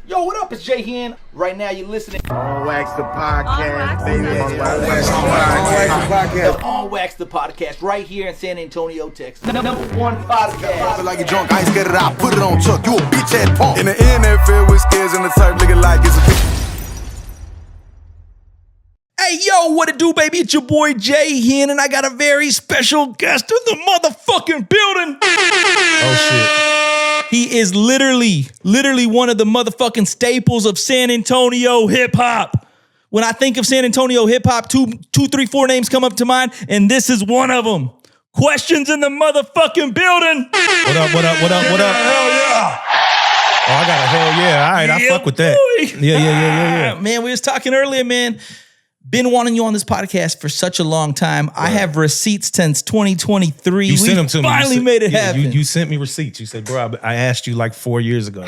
Yo, what up? It's Jay Hen. Right now, you're listening. On Wax the podcast, baby. On Wax the podcast. On Wax the podcast, right here in San Antonio, Texas. Number one podcast. Pop it like you drunk, I ain't scared of it, I put it on Chuck. You a bitch ass punk. In the NFL with scares and the type looking like it's a bitch. Hey, yo, what it do, baby? It's your boy Jay Hen, and I got a very special guest in the motherfucking building. Oh, shit. He is literally one of the motherfucking staples of San Antonio hip-hop. When I think of San Antonio hip-hop, two, three, four names come up to mind, and this is one of them. Questions in the motherfucking building. What up? Hell yeah. Oh, I got a hell yeah. All right, I fuck with that. Boy. Yeah. Man, we was talking earlier, man. Been wanting you on this podcast for such a long time. Right. I have receipts since 2023. You sent them to me. Finally made it happen. You sent me receipts. You said, bro, I asked you like 4 years ago.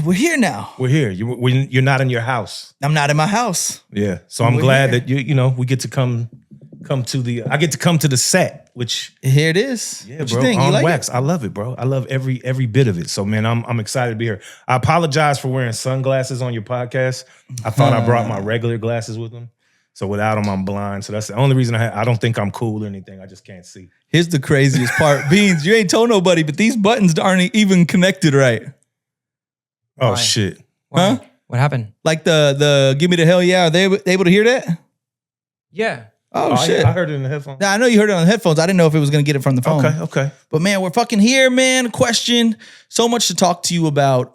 We're here now. We're here. You're not in your house. I'm not in my house. Yeah. So I'm glad that we get to come to the. I get to come to the set, which here it is. Yeah, what bro. You think? On you like Wax. It? I love it, bro. I love every bit of it. So man, I'm excited to be here. I apologize for wearing sunglasses on your podcast. I thought I brought my regular glasses with them. So without them, I'm blind. So that's the only reason I don't think I'm cool or anything. I just can't see. Here's the craziest part. Beans, you ain't told nobody, but these buttons aren't even connected right. Oh, Why? shit. Huh? What happened? Like the give me the hell yeah. Are they able to hear that? Yeah. Oh, shit. I heard it in the headphones. Now, I know you heard it on the headphones. I didn't know if it was going to get it from the phone. Okay. But man, we're fucking here, man. Question. So much to talk to you about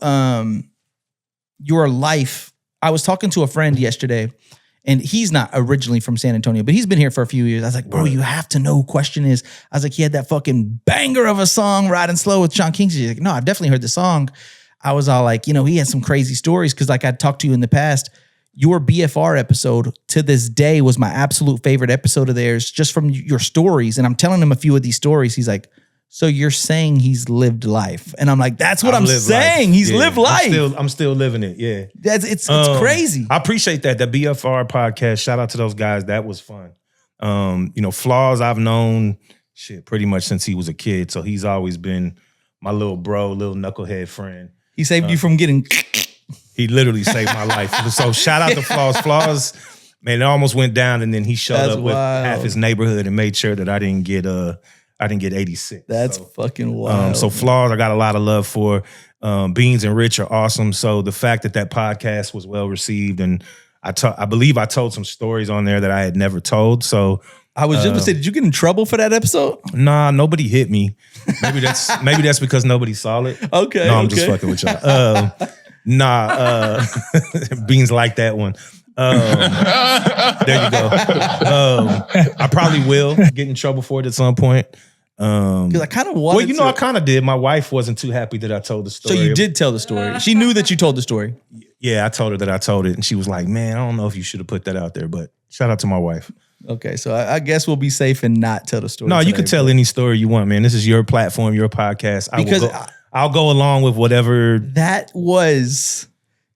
your life. I was talking to a friend yesterday, and he's not originally from San Antonio, but he's been here for a few years. I was like, bro, you have to know who Question is. I was like, he had that fucking banger of a song, Riding Slow with Sean Kingston. He's like, no, I've definitely heard the song. I was all like, he had some crazy stories because like I'd talked to you in the past. Your BFR episode to this day was my absolute favorite episode of theirs just from your stories. And I'm telling him a few of these stories. He's like, so you're saying he's lived life? And I'm like, that's what I'm saying. Life. He's lived life. I'm still living it. Yeah. It's crazy. I appreciate that. The BFR podcast. Shout out to those guys. That was fun. Flaws I've known pretty much since he was a kid. So he's always been my little bro, little knucklehead friend. He saved you from getting. He literally saved my life. So shout out to Flaws. Flaws, man, it almost went down, and then he showed up with half his neighborhood and made sure that I didn't get 86. That's fucking wild. So Flaws, I got a lot of love for. Beans and Rich are awesome. So the fact that podcast was well received, and I believe I told some stories on there that I had never told. So I was just gonna say, did you get in trouble for that episode? Nah, nobody hit me. Maybe that's because nobody saw it. Okay. No, I'm just fucking with y'all. Beans like that one. There you go. I probably will get in trouble for it at some point. Because I kind of wanted I kind of did. My wife wasn't too happy that I told the story. So you did tell the story. She knew that you told the story. Yeah, I told her that I told it, and she was like, man, I don't know if you should have put that out there, but shout out to my wife. Okay, so I guess we'll be safe and not tell the story. No, you can tell any story you want, man. This is your platform, your podcast. I'll go along with whatever. That was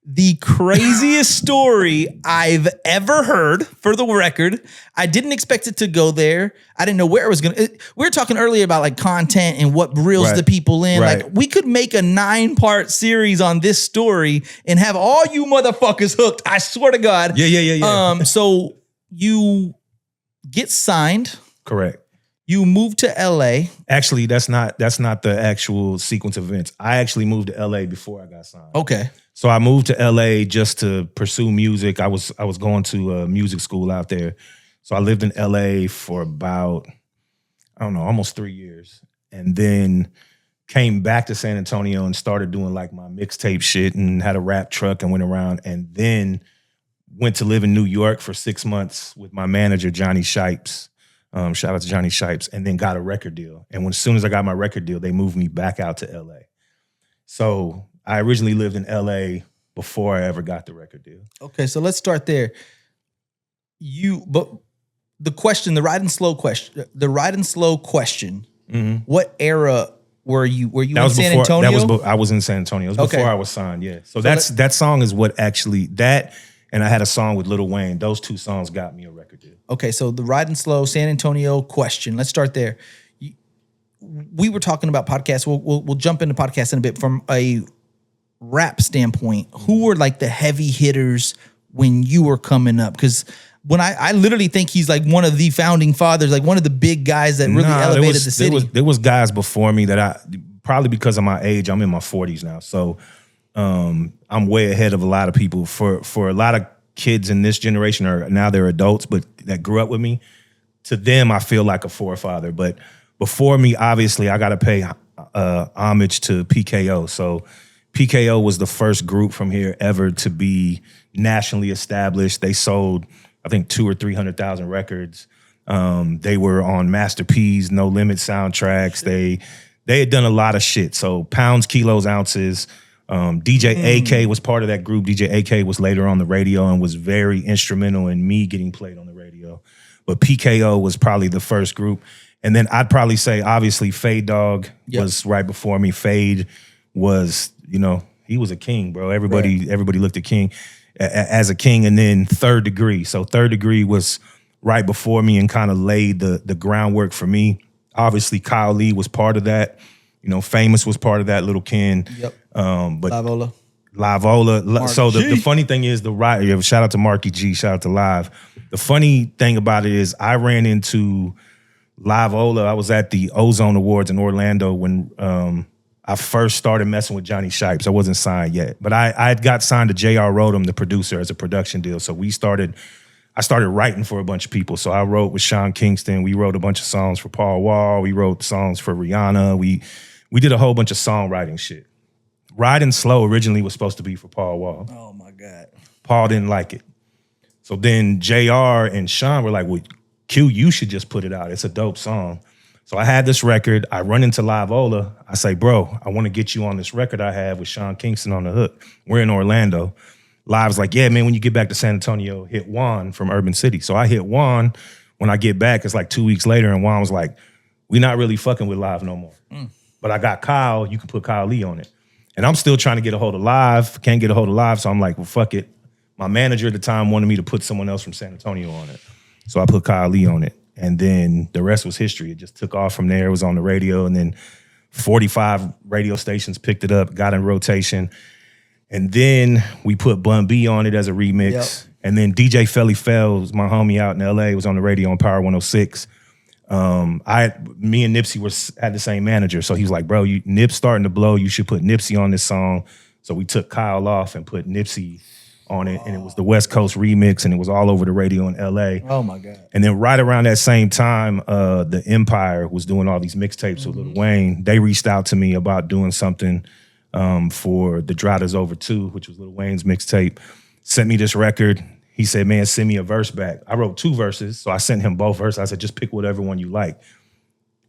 the craziest story I've ever heard, for the record. I didn't expect it to go there. I didn't know where it was going to. We were talking earlier about like content and what reels the people in. Right. Like we could make a 9-part series on this story and have all you motherfuckers hooked. I swear to God. Yeah. So you get signed. Correct. You moved to LA. Actually, that's not the actual sequence of events. I actually moved to LA before I got signed. Okay. So I moved to LA just to pursue music. I was going to a music school out there. So I lived in LA for about, almost 3 years. And then came back to San Antonio and started doing like my mixtape shit and had a rap truck and went around, and then went to live in New York for 6 months with my manager, Johnny Shipes. Shout out to Johnny Shipes, and then got a record deal. And as soon as I got my record deal, they moved me back out to LA. So I originally lived in LA before I ever got the record deal. Okay, so let's start there. But the question, the Riding Slow question, what era were you in San Antonio? I was in San Antonio. It was before I was signed, yeah. So that song is what actually, and I had a song with Lil Wayne. Those two songs got me a record deal. Okay, so the Riding Slow, San Antonio question. Let's start there. We were talking about podcasts. We'll jump into podcasts in a bit. From a rap standpoint, who were like the heavy hitters when you were coming up? Because when I literally think he's like one of the founding fathers, like one of the big guys that really elevated the city. There was guys before me that probably because of my age, I'm in my 40s now. So I'm way ahead of a lot of people. For a lot of kids in this generation, or now they're adults, but that grew up with me, to them, I feel like a forefather. But before me, obviously, I got to pay homage to PKO. So PKO was the first group from here ever to be nationally established. They sold, I think, 200,000 or 300,000 records. They were on Master P's No Limit soundtracks. They had done a lot of shit. So pounds, kilos, ounces. DJ AK was part of that group. DJ AK was later on the radio and was very instrumental in me getting played on the radio. But PKO was probably the first group. And then I'd probably say, obviously, Fade Dog was right before me. Fade was, he was a king, bro. Everybody looked at King as a king. And then Third Degree. So Third Degree was right before me and kind of laid the groundwork for me. Obviously, Kyle Lee was part of that. Famous was part of that, Little Ken. Yep. But Livola. So the funny thing is, shout out to Marky G, shout out to Live. The funny thing about it is I ran into Livola. I was at the Ozone Awards in Orlando when I first started messing with Johnny Shipes. I wasn't signed yet, but I had got signed to J.R. Rodham, the producer, as a production deal. So I started writing for a bunch of people. So I wrote with Sean Kingston. We wrote a bunch of songs for Paul Wall. We wrote songs for Rihanna. We did a whole bunch of songwriting shit. Riding Slow originally was supposed to be for Paul Wall. Oh my God. Paul didn't like it. So then JR and Sean were like, well, Q, you should just put it out. It's a dope song. So I had this record. I run into Livola. I say, bro, I want to get you on this record I have with Sean Kingston on the hook. We're in Orlando. Live's like, yeah, man, when you get back to San Antonio, hit Juan from Urban City. So I hit Juan. When I get back, it's like 2 weeks later, and Juan was like, we not really fucking with Live no more. But I got Kyle. You can put Kyle Lee on it. And I'm still trying to get a hold of Live. Can't get a hold of Live, so I'm like, well, fuck it. My manager at the time wanted me to put someone else from San Antonio on it. So I put Kyle Lee on it. And then the rest was history. It just took off from there. It was on the radio. And then 45 radio stations picked it up, got in rotation. And then we put Bun B on it as a remix. Yep. And then DJ Felly Fells, my homie out in LA, was on the radio on Power 106. Me and Nipsey had the same manager. So he was like, bro, Nip's starting to blow. You should put Nipsey on this song. So we took Kyle off and put Nipsey on it. And it was the West Coast remix, and it was all over the radio in LA. Oh my God. And then right around that same time, the Empire was doing all these mixtapes with Lil Wayne. They reached out to me about doing something for The Drought Is Over 2, which was Lil Wayne's mixtape. Sent me this record. He said, man, send me a verse back. I wrote 2 verses, so I sent him both verses. I said, just pick whatever one you like.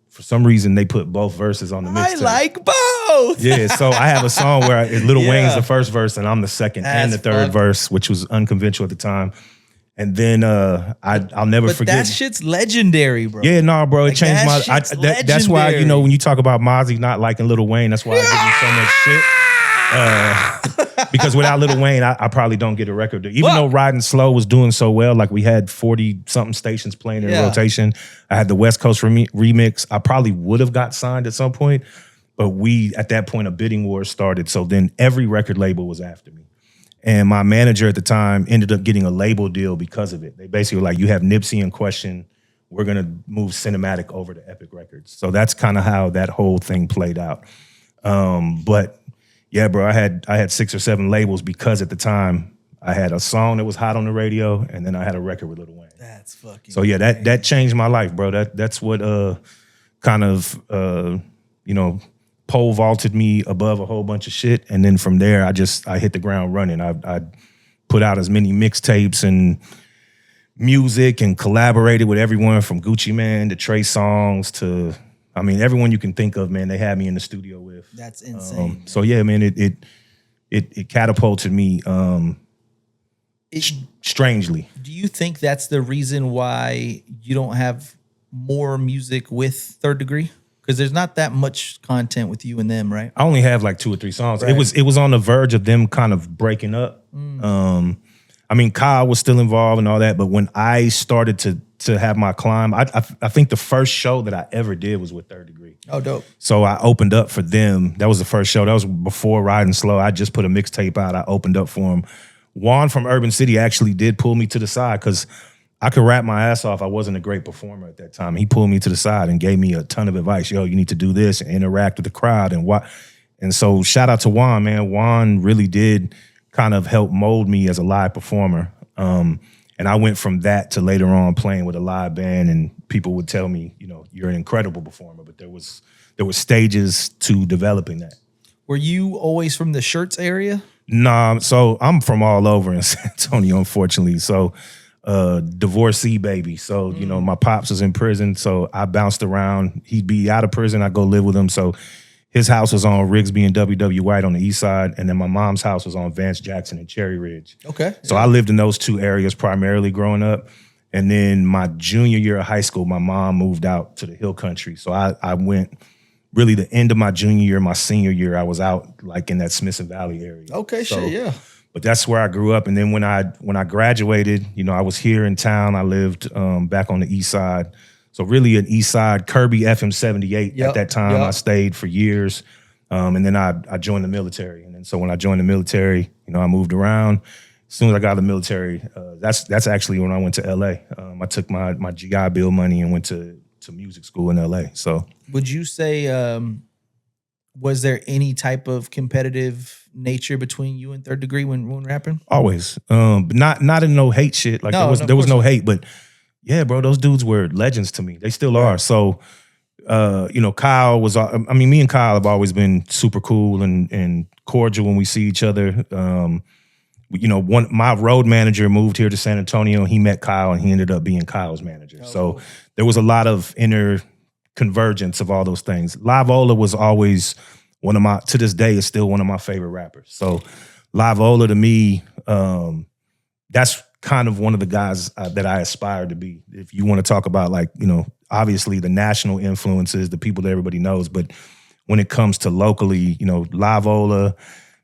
For some reason, they put both verses on the mixtape. I like both. Yeah, so I have a song where Lil Wayne's the first verse, and I'm the second and the third verse, which was unconventional at the time. And then I'll never forget. That shit's legendary, bro. Yeah, no, bro, it changed my. That's why when you talk about Mozzie not liking Lil Wayne, that's why I give you so much shit. Because without Lil Wayne, I probably don't get a record. Even though Riding Slow was doing so well, like we had 40-something stations playing in rotation. I had the West Coast remix. I probably would have got signed at some point, but at that point, a bidding war started. So then every record label was after me. And my manager at the time ended up getting a label deal because of it. They basically were like, you have Nipsey in question. We're going to move Cinematic over to Epic Records. So that's kind of how that whole thing played out. But yeah, bro, I had 6 or 7 labels because at the time I had a song that was hot on the radio, and then I had a record with Lil Wayne. That's fucking. So yeah, that changed my life, bro. That's what kind of pole vaulted me above a whole bunch of shit, and then from there I hit the ground running. I put out as many mixtapes and music and collaborated with everyone from Gucci Mane to Trey Songz to. I mean, everyone you can think of, man, they had me in the studio with. That's insane. So yeah, man, it catapulted me strangely. Do you think that's the reason why you don't have more music with Third Degree? Because there's not that much content with you and them, right? I only have like 2 or 3 songs. Right. It was on the verge of them kind of breaking up. I mean, Kyle was still involved and all that, but when I started to to have my climb. I think the first show that I ever did was with Third Degree. Oh, dope. So I opened up for them. That was the first show. That was before Riding Slow. I just put a mixtape out. I opened up for him. Juan from Urban City actually did pull me to the side because I could rap my ass off. I wasn't a great performer at that time. He pulled me to the side and gave me a ton of advice. Yo, you need to do this and interact with the crowd and what. And so shout out to Juan, man. Juan really did kind of help mold me as a live performer. And I went from that to later on playing with a live band, and people would tell me, you know, you're an incredible performer, but there were stages to developing that. Were you always from the Shirts area? Nah, so I'm from all over in San Antonio, unfortunately. So divorcee baby. So, you know, my pops was in prison, so I bounced around. He'd be out of prison, I'd go live with him. So his house was on Rigsby and W.W. White on the east side, and then my mom's house was on Vance Jackson and Cherry Ridge. Okay. So I lived in those two areas primarily growing up. And then my junior year of high school, my mom moved out to the Hill Country. So I went really the end of my junior year, my senior year, I was out like in that Smithson Valley area. Okay, So- shit, yeah. But that's where I grew up. And then when I graduated, you know, I was here in town. I lived back on the east side. So really an east side, Kirby FM 78 Yep, at that time. yep. I stayed for years. And then I joined the military. And then so when I joined the military, you know, I moved around. As soon as I got out of the military, that's actually when I went to LA. I took my GI Bill money and went to music school in LA. So Would you say, was there any type of competitive nature between you and Third Degree when rapping? always, but not in no hate shit. Like No, there was of no course hate, but yeah, bro, those dudes were legends to me. They still are. So, you know, Kyle was. I mean, me and Kyle have always been super cool and cordial when we see each other. You know, my road manager moved here to San Antonio. He met Kyle, and he ended up being Kyle's manager. So there was a lot of inner convergence of all those things. Live Ola was always one of my, to this day, is still one of my favorite rappers. So Live Ola to me, that's kind of one of the guys that I aspire to be. If you want to talk about, like, you know, obviously the national influences, the people that everybody knows, but when it comes to locally, you know, Live Ola,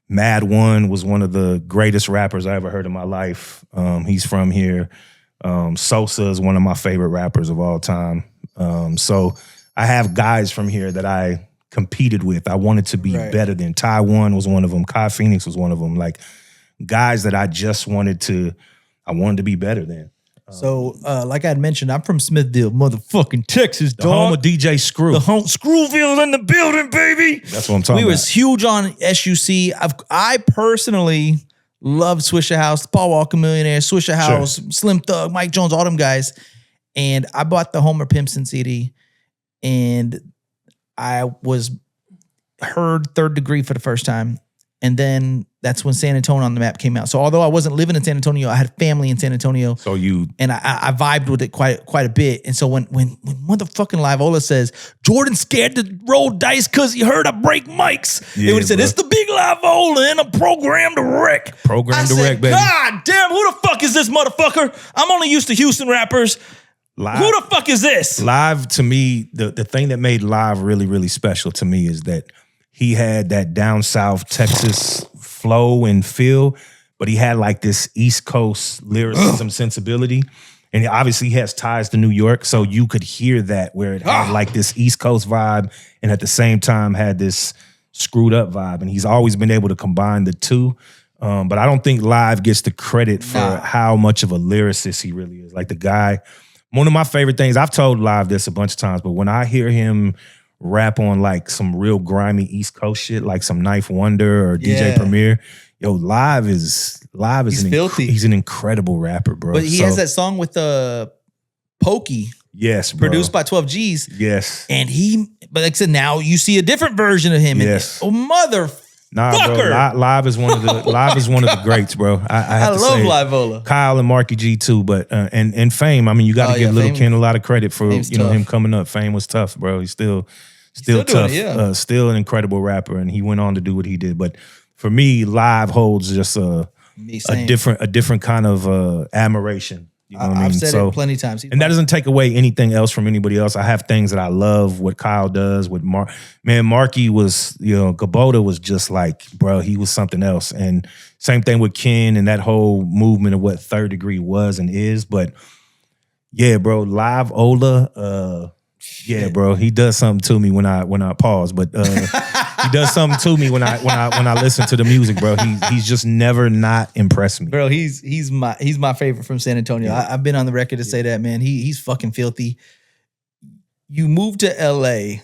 Mad One was one of the greatest rappers I ever heard in my life. He's from here. Sosa is one of my favorite rappers of all time. So I have guys from here that I competed with. I wanted to be better than. Taiwan was one of them. Kai Phoenix was one of them. Like guys that I just wanted to be better than. So, like I had mentioned, I'm from Smithville, motherfucking Texas, The home of DJ Screw. The home Screwville in the building, baby. That's what I'm talking We about. was huge on SUC. I personally loved Swisher House, Paul Walker Millionaire, Swisher House, Slim Thug, Mike Jones, all them guys. And I bought the Homer Pimpson CD, and I heard Third Degree for the first time. And then that's when San Antonio on the Map came out. So although I wasn't living in San Antonio, I had family in San Antonio. So you And I vibed with it quite a bit. And so when motherfucking Live Ola says, Jordan scared to roll dice because he heard I break mics. Yeah, They would have said, bro. it's the big Live Ola and a program to wreck. Program I to said, wreck, baby. God damn, who the fuck is this motherfucker? I'm only used to Houston rappers. Live. Who the fuck is this? Live to me, the thing that made Live really, really special to me is that he had that down south Texas flow and feel, but he had like this East Coast lyricism sensibility. And obviously he has ties to New York, so you could hear that where it had like this East Coast vibe and at the same time had this screwed up vibe. And he's always been able to combine the two. But I don't think Live gets the credit for how much of a lyricist he really is. Like the guy, one of my favorite things, I've told Live this a bunch of times, but when I hear him rap on like some real grimy East Coast shit, like some Knife Wonder or DJ Premier, yo, Live is He's filthy. He's an incredible rapper, bro. But he has that song with Pokey, yes, bro. produced by 12 G's. Yes. And but like I said, now you see a different version of him. Yes. And, mother. Nah, bro. Fucker. Live is one of the greats, bro. I have I to love say it. Live Ola. Kyle and Marky G too, but and Fame. I mean, you got to Oh, give yeah, Little Fame- Ken a lot of credit for Fame's him tough. coming up. Fame was tough, bro. He's still still doing tough. it, yeah. Still an incredible rapper, and he went on to do what he did. But for me, Live holds just a Same. different kind of admiration. You know what I mean? I've said it plenty of times. And that doesn't take away anything else from anybody else. I have things that I love, what Kyle does, what Marky was, you know, Gabota was just like, bro, he was something else. And same thing with Ken and that whole movement of what Third Degree was and is. But Yeah, bro. Live Ola. Yeah, bro. He does something to me when I pause, but he does something to me when I listen to the music, bro. He's just never not impressed me. Bro, he's my favorite from San Antonio. Yeah. I've been on the record to say that, man. He's fucking filthy. You moved to LA.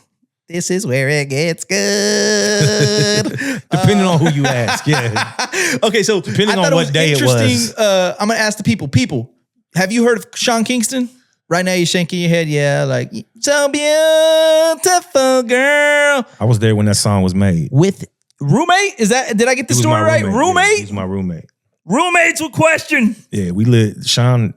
This is where it gets good. Depending on who you ask, yeah. Okay, so Depending I thought on what day it was. I'm gonna ask the people. People, have you heard of Sean Kingston? Right now, you're shaking your head. Yeah, like so beautiful girl. I was there when that song was made. With roommate? Did I get the He was story my right? Yeah, Roommate? he was my roommate. Roommates with question. Yeah, we lit. Sean,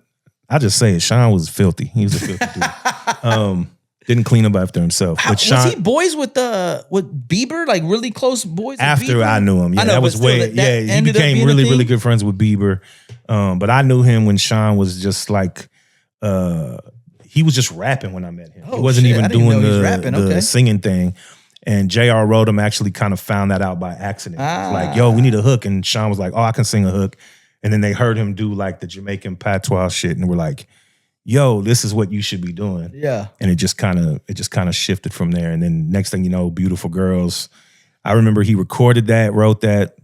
I just say it. Sean was filthy. He was a filthy dude. Didn't clean up after himself. But Sean, was he boys with Bieber? Like really close boys? With after Bieber? I knew him, yeah, I know, that but was still, way. that Yeah, he ended up became being a really, thing? really good friends with Bieber. But I knew him when Sean was just like, he was just rapping when I met him. Oh, he wasn't shit. even I didn't doing know he was the, rapping. the Okay. singing thing. And J.R. Rodham actually kind of found that out by accident. He was like, Ah. yo, we need a hook. And Sean was like, oh, I can sing a hook. And then they heard him do like the Jamaican patois shit and were like, yo, this is what you should be doing. Yeah. And it just kind of shifted from there. And then next thing you know, Beautiful Girls. I remember he recorded that, wrote that.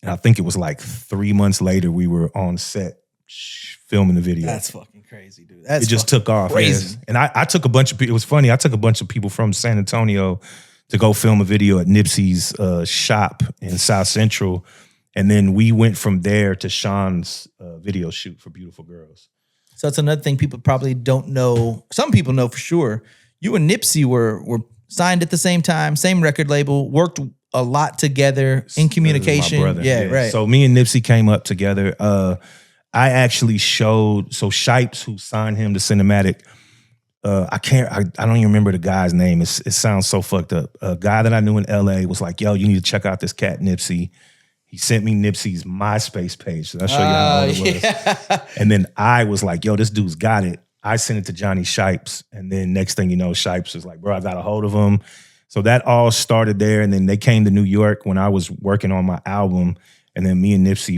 And I think it was like 3 months later, we were on set filming the video. That's fucking crazy, dude. That's It just fucking took off. crazy. Yes. And I took a bunch of people. It was funny. I took a bunch of people from San Antonio to go film a video at Nipsey's shop in South Central. And then we went from there to Sean's video shoot for Beautiful Girls. So that's another thing people probably don't know. Some people know for sure. You and Nipsey were signed at the same time, same record label, worked a lot together in communication. My brother. Yeah, right. So me and Nipsey came up together. I actually showed, so Shipes, who signed him to Cinematic, I don't even remember the guy's name. It sounds so fucked up. A guy that I knew in LA was like, yo, you need to check out this cat Nipsey. He sent me Nipsey's MySpace page. So I'll show you how old it was. And then I was like, yo, this dude's got it. I sent it to Johnny Shipes. And then next thing you know, Shipes was like, bro, I got a hold of him. So that all started there. And then they came to New York when I was working on my album. And then me and Nipsey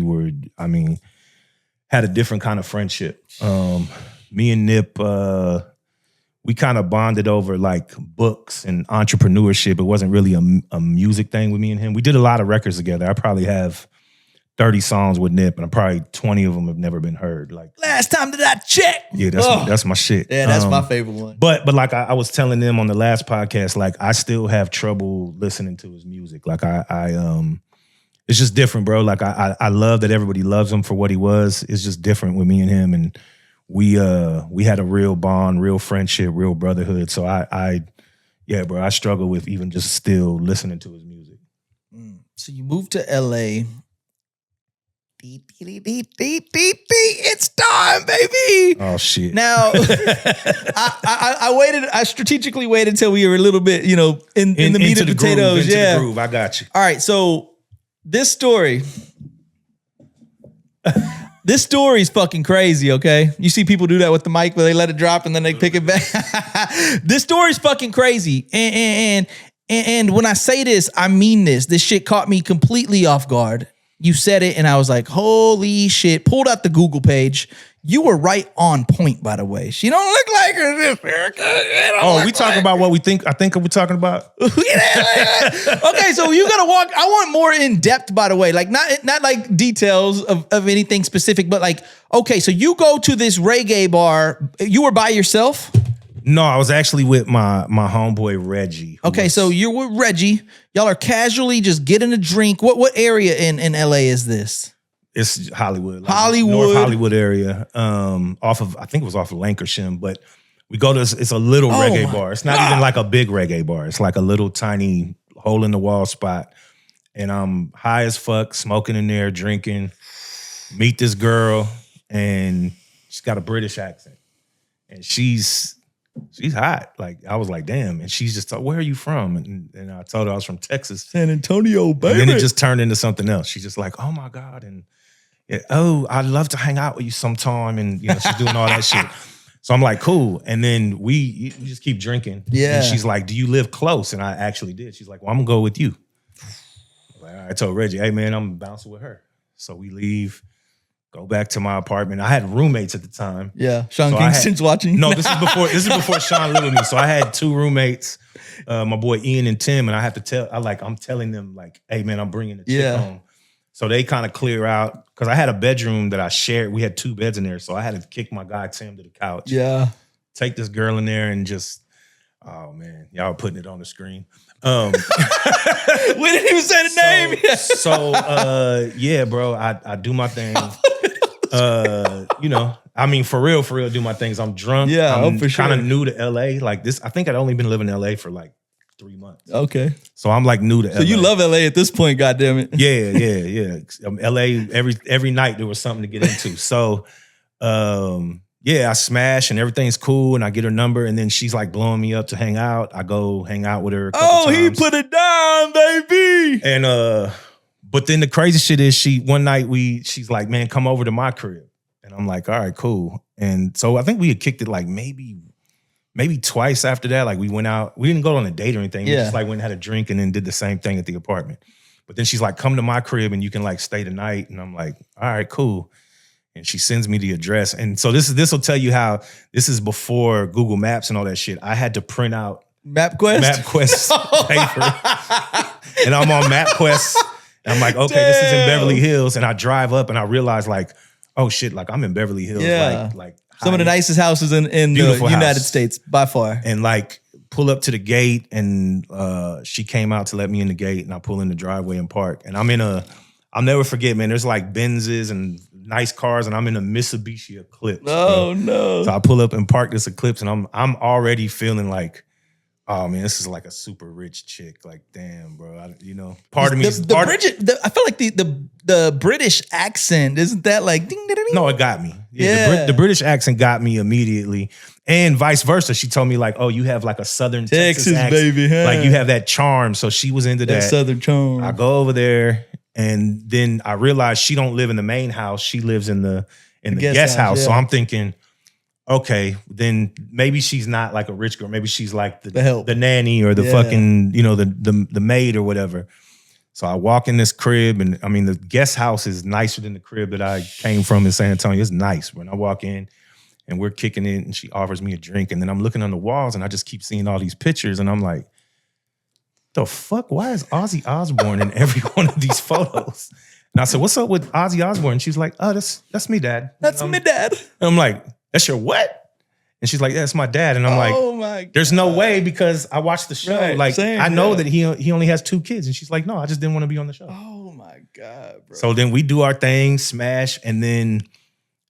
had a different kind of friendship. Me and Nip, we kind of bonded over like books and entrepreneurship. It wasn't really a music thing with me and him. We did a lot of records together. I probably have 30 songs with Nip, and probably 20 of them have never been heard. Like Last time that I checked. yeah, that's my shit. Yeah, that's my favorite one. But like I was telling them on the last podcast, like I still have trouble listening to his music. Like I it's just different, bro. Like I love that everybody loves him for what he was. It's just different with me and him, and we had a real bond, real friendship, real brotherhood. So yeah, bro, I struggle with even just still listening to his music. So you moved to LA. It's time, baby. Oh shit. Now, I strategically waited until we were a little bit, in the meat of the potatoes. groove, into Yeah. the groove. I got you. All right. So this story is fucking crazy, okay? You see people do that with the mic where they let it drop and then they pick it back. This story's fucking crazy. And when I say this, I mean this. This shit caught me completely off guard. You said it and I was like, holy shit. Pulled out the Google page. You were right on point, by the way. She don't look like her. Oh, we talking about what we think. I think we're talking about. Okay, so you gotta walk. I want more in depth, by the way. Like not like details of anything specific, but like, okay, so you go to this reggae bar. You were by yourself? No, I was actually with my homeboy Reggie. Okay, so you're with Reggie. Y'all are casually just getting a drink. What area in LA is this? It's Hollywood. Hollywood. North Hollywood area. I think it was off of Lankershim, but we go to, it's a little reggae bar. It's not even like a big reggae bar. It's like a little tiny hole in the wall spot. And I'm high as fuck, smoking in there, drinking, meet this girl, and she's got a British accent. And she's hot. Like, I was like, damn. And she's just, where are you from? And I told her I was from Texas. San Antonio, baby. And then it just turned into something else. She's just like, oh my God. And I'd love to hang out with you sometime. And she's doing all that shit. So I'm like, cool. And then we just keep drinking. Yeah. And she's like, do you live close? And I actually did. She's like, well, I'm gonna go with you. I told Reggie, hey man, I'm bouncing with her. So we leave, Go back to my apartment. I had roommates at the time. Yeah. Sean So I Kingston's watching. No, this is before Sean lived with me. So I had 2 roommates, my boy Ian and Tim, and I have to I'm telling them like, hey man, I'm bringing the chick home. So they kind of clear out because I had a bedroom that I shared. We had 2 beds in there, so I had to kick my guy Tim to the couch. Yeah. Take this girl in there and just, oh man, y'all are putting it on the screen. We didn't even say the name. Yeah, bro, I do my thing. You know, I mean, for real, do my things. I'm drunk. Yeah, I'm for sure. kind of new to LA. Like this, I think I'd only been living in LA for like 3 months. Okay. So I'm like new to LA. So you love LA at this point, goddammit. Yeah. LA, every night there was something to get into. So yeah, I smash and everything's cool and I get her number and then she's like blowing me up to hang out. I go hang out with her a couple times. He put it down, baby. And but then the crazy shit is one night she's like, man, come over to my crib. And I'm like, all right, cool. And so I think we had kicked it like maybe twice after that. Like we went out, we didn't go on a date or anything. We just like went and had a drink and then did the same thing at the apartment. But then she's like, come to my crib and you can like stay the night. And I'm like, all right, cool. And she sends me the address. And so this will tell you how this is before Google Maps and all that shit. I had to print out MapQuest paper. And I'm on MapQuest. And I'm like, okay, this is in Beverly Hills. And I drive up and I realize like, oh shit, like I'm in Beverly Hills. Yeah. Like some of the nicest houses in the United States by far. And like pull up to the gate and she came out to let me in the gate and I pull in the driveway and park. And I'll never forget, man, there's like Benzes and nice cars and I'm in a Mitsubishi Eclipse. Oh no. So I pull up and park this Eclipse and I'm already feeling like, oh man, this is like a super rich chick. Like, damn, bro. Part of me is I feel like the British accent, isn't that like ding ding ding? No, it got me. Yeah. The British accent got me immediately. And vice versa. She told me like, oh, you have like a Southern Texas accent. Baby, huh? Like you have that charm. So she was into that. Southern charm. I go over there and then I realized she don't live in the main house. She lives in the guest house. Yeah. So I'm thinking, okay, then maybe she's not like a rich girl. Maybe she's like the nanny or the fucking, the maid or whatever. So I walk in this crib and I mean, the guest house is nicer than the crib that I came from in San Antonio. It's nice. When I walk in and we're kicking it and she offers me a drink and then I'm looking on the walls and I just keep seeing all these pictures and I'm like, the fuck? Why is Ozzy Osbourne in every one of these photos? And I said, what's up with Ozzy Osbourne? And she's like, oh, that's me, Dad. That's me, Dad. And I'm like, that's your what? And she's like, yeah, that's my dad. And I'm like, oh my God. There's no way because I watched the show. Right, like, same, I know that he only has 2 kids. And she's like, no, I just didn't want to be on the show. Oh my God, bro. So then we do our thing, smash, and then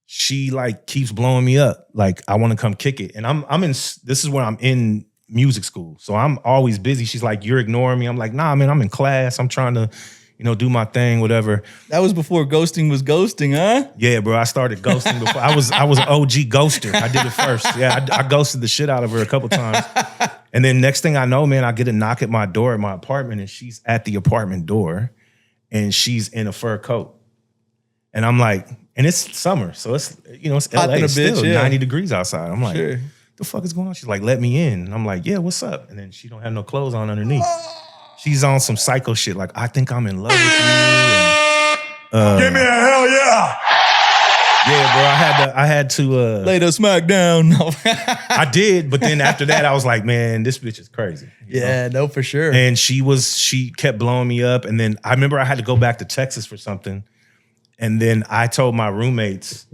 she like keeps blowing me up. Like, I want to come kick it. And this is where I'm in music school. So I'm always busy. She's like, you're ignoring me. I'm like, nah, man, I'm in class. I'm trying to, do my thing, whatever. That was before ghosting was ghosting, huh? Yeah, bro. I started ghosting before. I was an OG ghoster. I did it first. Yeah, I ghosted the shit out of her a couple times. And then next thing I know, man, I get a knock at my door at my apartment and she's at the apartment door and she's in a fur coat. And I'm like, and it's summer. So it's, it's hot LA. in a It's still bitch, 90 degrees outside. I'm like, sure. The fuck is going on? She's like, let me in. And I'm like, yeah, what's up? And then she don't have no clothes on underneath. She's on some psycho shit. Like, I think I'm in love with you. And, Give me a hell yeah. Yeah, bro. I had to lay the smack down. I did, but then after that, I was like, man, this bitch is crazy. Yeah, no, for sure. And she kept blowing me up. And then I remember I had to go back to Texas for something. And then I told my roommates,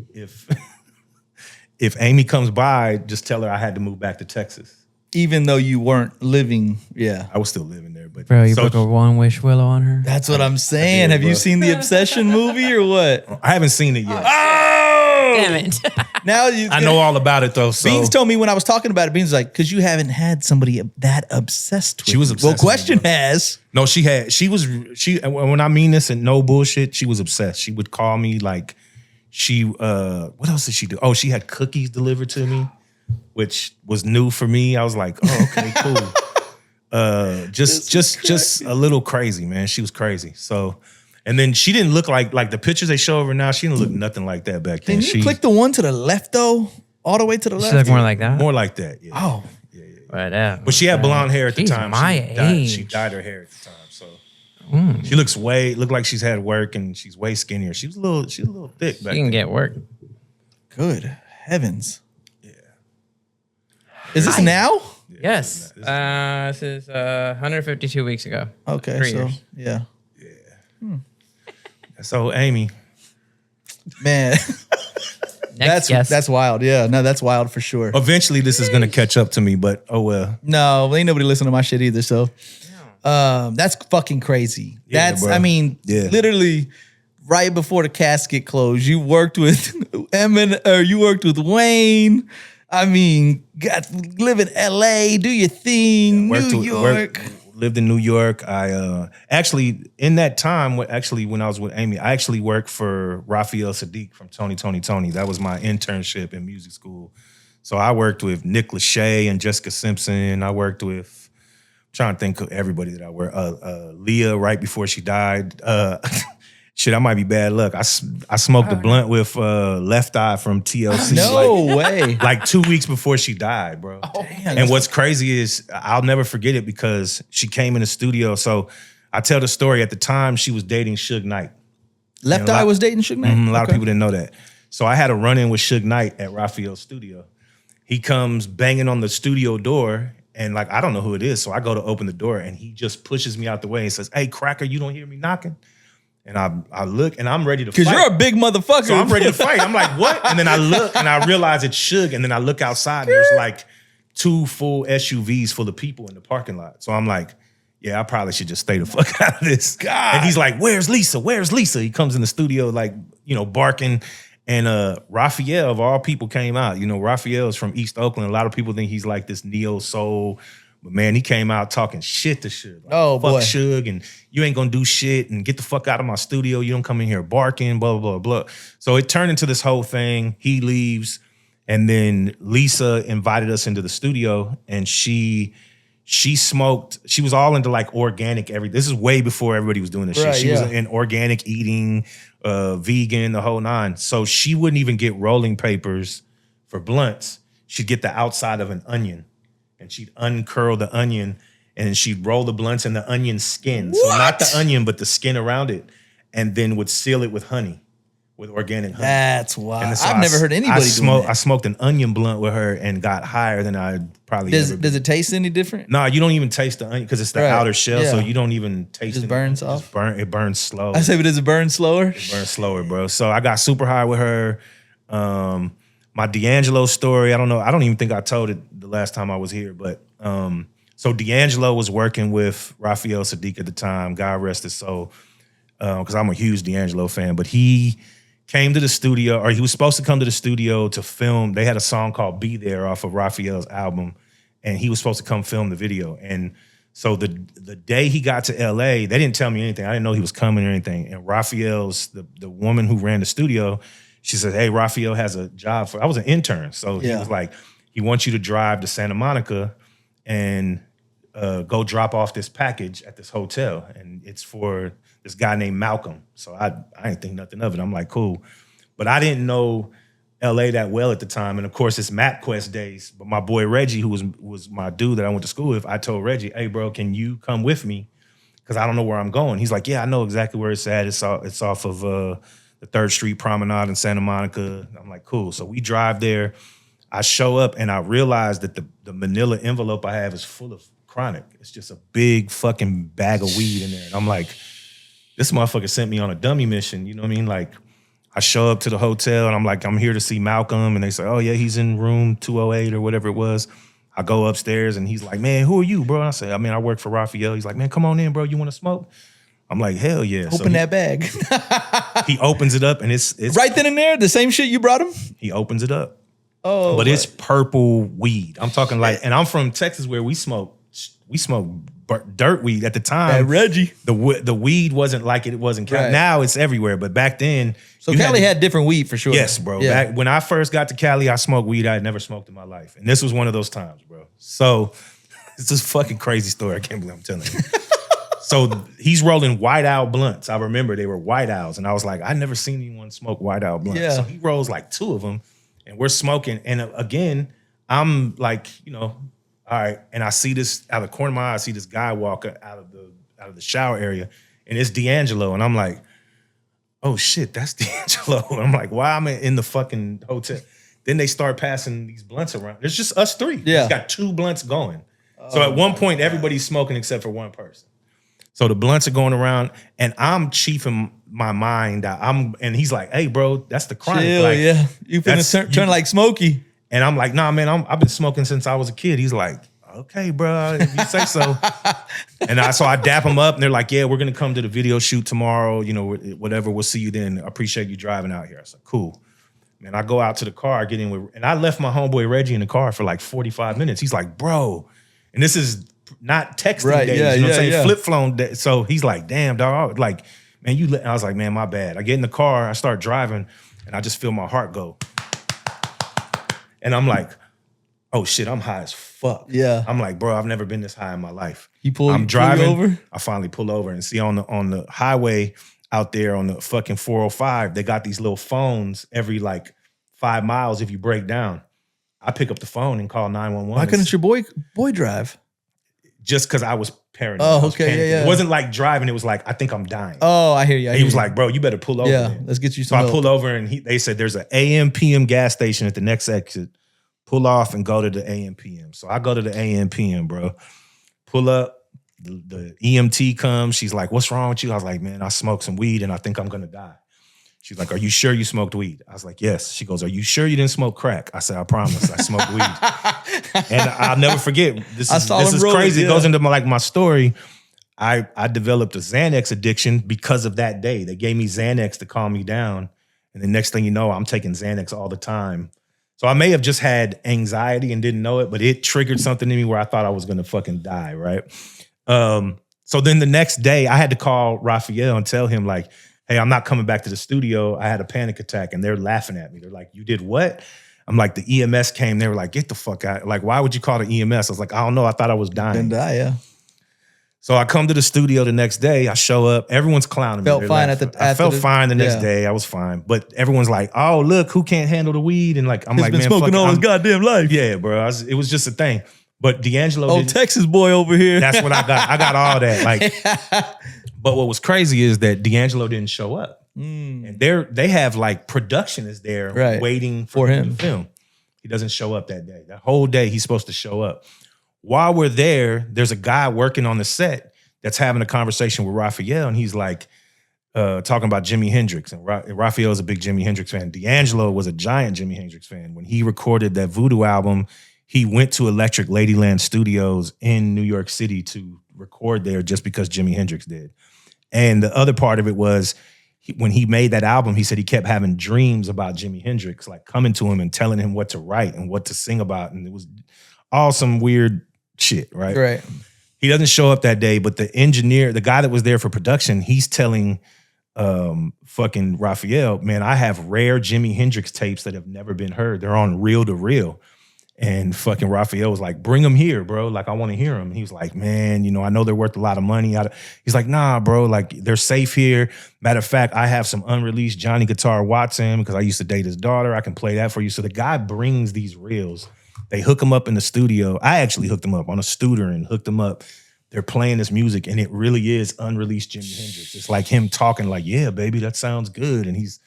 if Amy comes by, just tell her I had to move back to Texas. Even though you weren't living, I was still living there. But bro, you broke a one-wish willow on her? That's what I'm saying. did, Have you seen the Obsession movie or what? I haven't seen it yet. Oh! Damn it. Now I know all about it though. So. Beans told me when I was talking about it, Beans was like, because you haven't had somebody that obsessed with She was you. obsessed Well, with me, Question bro. has. No, when I mean this and no bullshit, she was obsessed. She would call me like what else did she do? Oh, she had cookies delivered to me, which was new for me. I was like, oh, okay, cool. Just a little crazy, man. She was crazy. So, and then she didn't look like the pictures they show of her now. She didn't look nothing like that back then. Can you click the one to the left though? All the way to the She left? look more like that? More like that, yeah. Oh. Right, yeah. But she had blonde hair at the She's time. my She age. dyed her hair at the time. So She looked like she's had work, and she's way skinnier. She's a little thick back You can then. get work. Good heavens. Yeah. Is this now? Yes. This is 152 weeks ago. Okay, 3 so years. yeah. So Amy, Man, Next guess. that's wild. Yeah, no, that's wild for sure. eventually this is gonna catch up to me, but oh well. No, ain't nobody listening to my shit either. So, that's fucking crazy. Yeah, That's, bro. I mean, Yeah. literally right before the casket closed, you worked with you worked with Wayne. I mean, live in LA, do your thing, New York. Lived in New York. I actually in that time, when I was with Amy, I actually worked for Raphael Sadiq from Tony. That was my internship in music school. So I worked with Nick Lachey and Jessica Simpson. I worked with, I'm trying to think of everybody that I worked. Leah right before she died. Shit, I might be bad luck. I smoked a blunt with Left Eye from TLC. No way. Like 2 weeks before she died, bro. And what's crazy is I'll never forget it because she came in the studio. So I tell the story at the time she was dating Suge Knight. Left Eye was dating Suge Knight. A lot of people didn't know that. So I had a run-in with Suge Knight at Raphael's studio. He comes banging on the studio door and like, I don't know who it is. So I go to open the door and he just pushes me out the way and says, "Hey, cracker, you don't hear me knocking?" And I look and I'm ready to fight. Because you're a big motherfucker. So I'm ready to fight. I'm like, what? And then I look and I realize it's Suge. And then I look outside and there's like 2 full SUVs full of people in the parking lot. So I'm like, yeah, I probably should just stay the fuck out of this. God. And he's like, "Where's Lisa? Where's Lisa?" He comes in the studio like, barking. And Raphael, of all people, came out. Raphael is from East Oakland. A lot of people think he's like this neo soul. But man, he came out talking shit to Suge. Like, Oh, fuck boy. Suge, and you ain't gonna do shit, and get the fuck out of my studio. You don't come in here barking, blah, blah, blah, blah. So it turned into this whole thing. He leaves, and then Lisa invited us into the studio, and she smoked. She was all into like organic everything. This is way before everybody was doing this Right, shit. She was yeah. in organic eating, vegan, the whole nine. So she wouldn't even get rolling papers for blunts. She'd get the outside of an onion. And she'd uncurl the onion and she'd roll the blunts in the onion skin. So not the onion, but the skin around it. And then would seal it with honey, with organic honey. That's wild. And so I've never heard anybody doing I that. smoked an onion blunt with her and got higher than I probably Does ever. does it taste any different? No, you don't even taste the onion because it's the Right. outer shell. So Yeah. you don't even taste Just it. burns off? It burns slow. I say, but does it burn slower? Burn slower, bro. So I got super high with her. My D'Angelo story, I don't know. I don't even think I told it the last time I was here, but so D'Angelo was working with Raphael Sadiq at the time, God rest his soul, because I'm a huge D'Angelo fan, but he came to the studio, or he was supposed to come to the studio to film. They had a song called Be There off of Raphael's album, and he was supposed to come film the video. And so the day he got to LA, they didn't tell me anything. I didn't know he was coming or anything. And Raphael's, the woman who ran the studio, she said, "Hey, Raphael has a job for," I was an intern. So he Yeah. was like, "He wants you to drive to Santa Monica and go drop off this package at this hotel. And it's for this guy named Malcolm." So I didn't think nothing of it. I'm like, cool. But I didn't know LA that well at the time. And of course, it's MapQuest days. But my boy Reggie, who was my dude that I went to school with, I told Reggie, "Hey, bro, can you come with me? Because I don't know where I'm going." He's like, "Yeah, I know exactly where it's at. It's off of the 3rd Street Promenade in Santa Monica." I'm like, cool. So we drive there. I show up and I realize that the manila envelope I have is full of chronic. It's just a big fucking bag of weed in there. And I'm like, this motherfucker sent me on a dummy mission. You know what I mean? Like, I show up to the hotel and I'm like, "I'm here to see Malcolm." And they say, "Oh yeah, he's in room 208 or whatever it was." I go upstairs and he's like, "Man, who are you, bro?" And I say, "I work for Raphael." He's like, "Man, come on in, bro. You want to smoke?" I'm like, "Hell yeah." Open that bag. He opens it up and it's Right then and there, the same shit you brought him? He opens it up. Oh. But it's purple weed. I'm talking like, and I'm from Texas where we smoke dirt weed at the time. Reggie. The weed wasn't like it was in Cali. Right. Now it's everywhere, but back then. So you Cali had different weed for sure. Yes, bro. Yeah. Back when I first got to Cali, I smoked weed I had never smoked in my life. And this was one of those times, bro. So it's this fucking crazy story. I can't believe I'm telling you. So he's rolling White Owl blunts. I remember they were White Owls. And I was like, I never seen anyone smoke White Owl blunts. Yeah. So he rolls like 2 of them and we're smoking. And again, I'm like, all right. And I see this out of the corner of my eye, I see this guy walk out of the shower area. and it's D'Angelo, and I'm like, oh shit, that's D'Angelo. And I'm like, why am I in the fucking hotel? Then they start passing these blunts around. There's just us three. Yeah. He's got 2 blunts going. So at one point, everybody's smoking except for one person. So the blunts are going around, and I'm chiefing my mind out. And he's like, hey, bro, that's the chronic. Chill, like, yeah. You finna turn like Smokey. And I'm like, nah, man, I've been smoking since I was a kid. He's like, okay, bro, if you say so. So I dap them up, and they're like, yeah, we're going to come to the video shoot tomorrow. You know, whatever, we'll see you then. I appreciate you driving out here. I said, cool. Man, I go out to the car, get in with, and I left my homeboy Reggie in the car for like 45 minutes. He's like, bro, and this is not texting days, you know what I'm saying? Flip phone day. So he's like, damn, dog. Like, man, I was like, man, my bad. I get in the car, I start driving, and I just feel my heart go. And I'm like, oh shit, I'm high as fuck. Yeah. I'm like, bro, I've never been this high in my life. I'm driving over? I finally pull over and see on the highway out there on the fucking 405, they got these little phones every like 5 miles if you break down. I pick up the phone and call 911. Why couldn't your boy drive? Just because I was paranoid. Oh, I was okay, panicking. yeah. It wasn't like driving. It was like, I think I'm dying. Oh, I hear you. He was like, bro, you better pull over. yeah, then. let's get you So some I milk. pulled over, and they said there's an AM PM gas station at the next exit. Pull off and go to the AM PM. So I go to the AM PM, bro. Pull up. The EMT comes. She's like, what's wrong with you? I was like, man, I smoked some weed and I think I'm going to die. She's like, are you sure you smoked weed? I was like, yes. She goes, are you sure you didn't smoke crack? I said, I promise. I smoked weed. And I'll never forget. This is rolling, crazy. yeah. It goes into my story. I developed a Xanax addiction because of that day. They gave me Xanax to calm me down. And the next thing you know, I'm taking Xanax all the time. So I may have just had anxiety and didn't know it, but it triggered something in me where I thought I was going to fucking die, right? So then the next day I had to call Raphael and tell him like, hey, I'm not coming back to the studio. I had a panic attack, and they're laughing at me. They're like, you did what? I'm like, the EMS came. They were like, get the fuck out. Like, why would you call the EMS? I was like, I don't know. I thought I was dying. Didn't die, yeah. So I come to the studio the next day. I show up. Everyone's clowning me. Felt They're fine laughing. I felt fine the next yeah. day. I was fine. But everyone's like, oh, look, who can't handle the weed? And like, I'm He's like, been man, smoking fuck it. all his goddamn life. Yeah, bro. It was just a thing. But D'Angelo Oh, didn't. Texas boy over here. That's what I got. I got all that. Like, but what was crazy is that D'Angelo didn't show up. And they have like production is there Right. waiting For him him. to film. He doesn't show up that day. That whole day he's supposed to show up. While we're there, there's a guy working on the set that's having a conversation with Raphael, and he's like talking about Jimi Hendrix. And Raphael is a big Jimi Hendrix fan. D'Angelo was a giant Jimi Hendrix fan. When he recorded that Voodoo album, he went to Electric Ladyland Studios in New York City to record there just because Jimi Hendrix did. And the other part of it was when he made that album, he said he kept having dreams about Jimi Hendrix, like coming to him and telling him what to write and what to sing about. And it was all some weird shit, right? Right. He doesn't show up that day, but the engineer, the guy that was there for production, he's telling fucking Raphael, man, I have rare Jimi Hendrix tapes that have never been heard. They're on reel to reel. And fucking Raphael was like, bring them here, bro. Like, I want to hear them. And he was like, man, you know, I know they're worth a lot of money. He's like, nah, bro, like they're safe here. Matter of fact, I have some unreleased Johnny Guitar Watson because I used to date his daughter. I can play that for you. So the guy brings these reels. They hook him up in the studio. I actually hooked him up on a Studer and hooked him up. They're playing this music, and it really is unreleased Jimi Hendrix. It's like him talking like, yeah, baby, that sounds good. And he's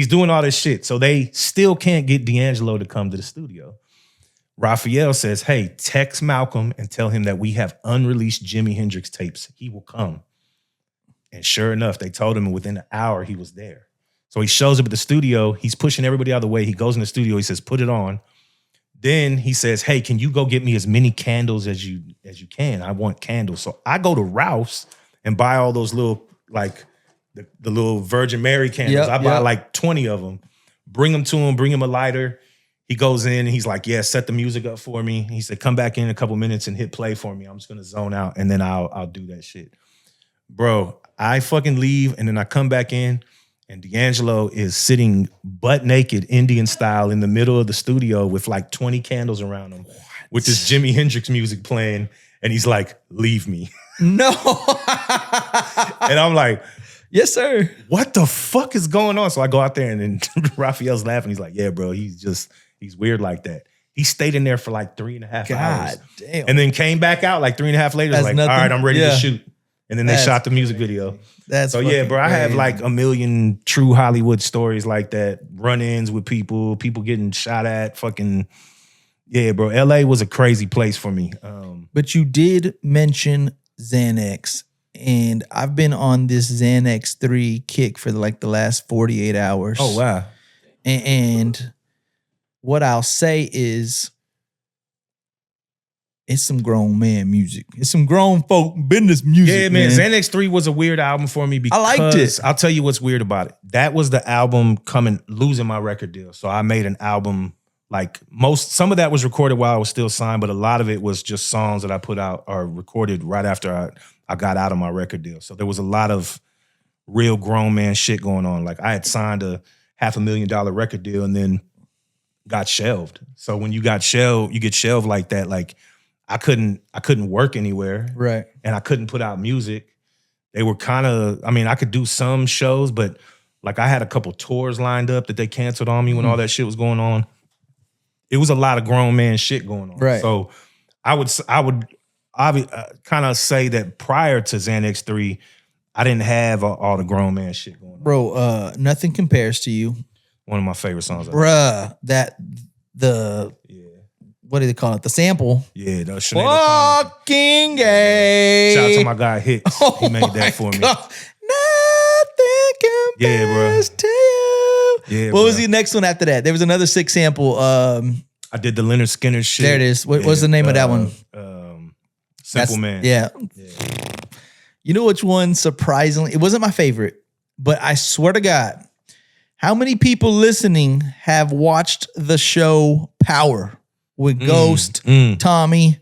doing all this shit. So they still can't get D'Angelo to come to the studio. Raphael says, hey, text Malcolm and tell him that we have unreleased Jimi Hendrix tapes. He will come. And sure enough, they told him within an hour he was there. So he shows up at the studio. He's pushing everybody out of the way. He goes in the studio. He says, put it on. Then he says, hey, can you go get me as many candles as you can? I want candles. So I go to Ralph's and buy all those little, like the little Virgin Mary candles. I buy like 20 of them, bring them to him, bring him a lighter. He goes in and he's like, yeah, set the music up for me. He said, come back in a couple minutes and hit play for me. I'm just going to zone out and then I'll do that shit. Bro, I fucking leave and then I come back in and D'Angelo is sitting butt naked Indian style in the middle of the studio with like 20 candles around him with this Jimi Hendrix music playing. And he's like, leave me. No. And I'm like, yes, sir. what the fuck is going on? So I go out there and then Raphael's laughing. He's like, yeah, bro, he's weird like that. He stayed in there for like 3.5 hours. God damn. And then came back out like 3.5 later. Has Like, nothing- all right, I'm ready yeah. to shoot. And then they That's shot the music video. That's So yeah, fucking bro, I have crazy. like a million true Hollywood stories like that. Run-ins with people getting shot at, fucking. Yeah, bro. LA was a crazy place for me. But you did mention Xanax, and I've been on this Xanax 3 kick for like the last 48 hours. Oh wow. And what I'll say is, it's some grown man music. It's some grown folk business music. Yeah, man. Xanax 3 was a weird album for me because I liked it. I'll tell you what's weird about it. That was the album losing my record deal. So I made an album, like some of that was recorded while I was still signed, but a lot of it was just songs that I put out or recorded right after I got out of my record deal. So there was a lot of real grown man shit going on. Like I had signed a $500,000 record deal and then got shelved. So when you get shelved like that, like I couldn't work anywhere. Right. And I couldn't put out music. They were kind of, I mean, I could do some shows, but like I had a couple tours lined up that they canceled on me when all that shit was going on. It was a lot of grown man shit going on. Right. So I would kind of say that prior to Xanax 3, I didn't have all the grown man shit going on. Bro, Nothing Compares to You. One of my favorite songs. Bruh, what do they call it? The sample. Yeah, the Sinead O'Connor. Fucking gay. Shout out to my guy Hicks. He made that for me. God. Nothing compares to you. Yeah, what was bro. the next one after that? There was another sick sample. I did the Leonard Skinner shit. There it is. What's the name of that one? Simple Man. Yeah. You know which one, surprisingly, it wasn't my favorite, but I swear to God, how many people listening have watched the show Power with Ghost, Tommy?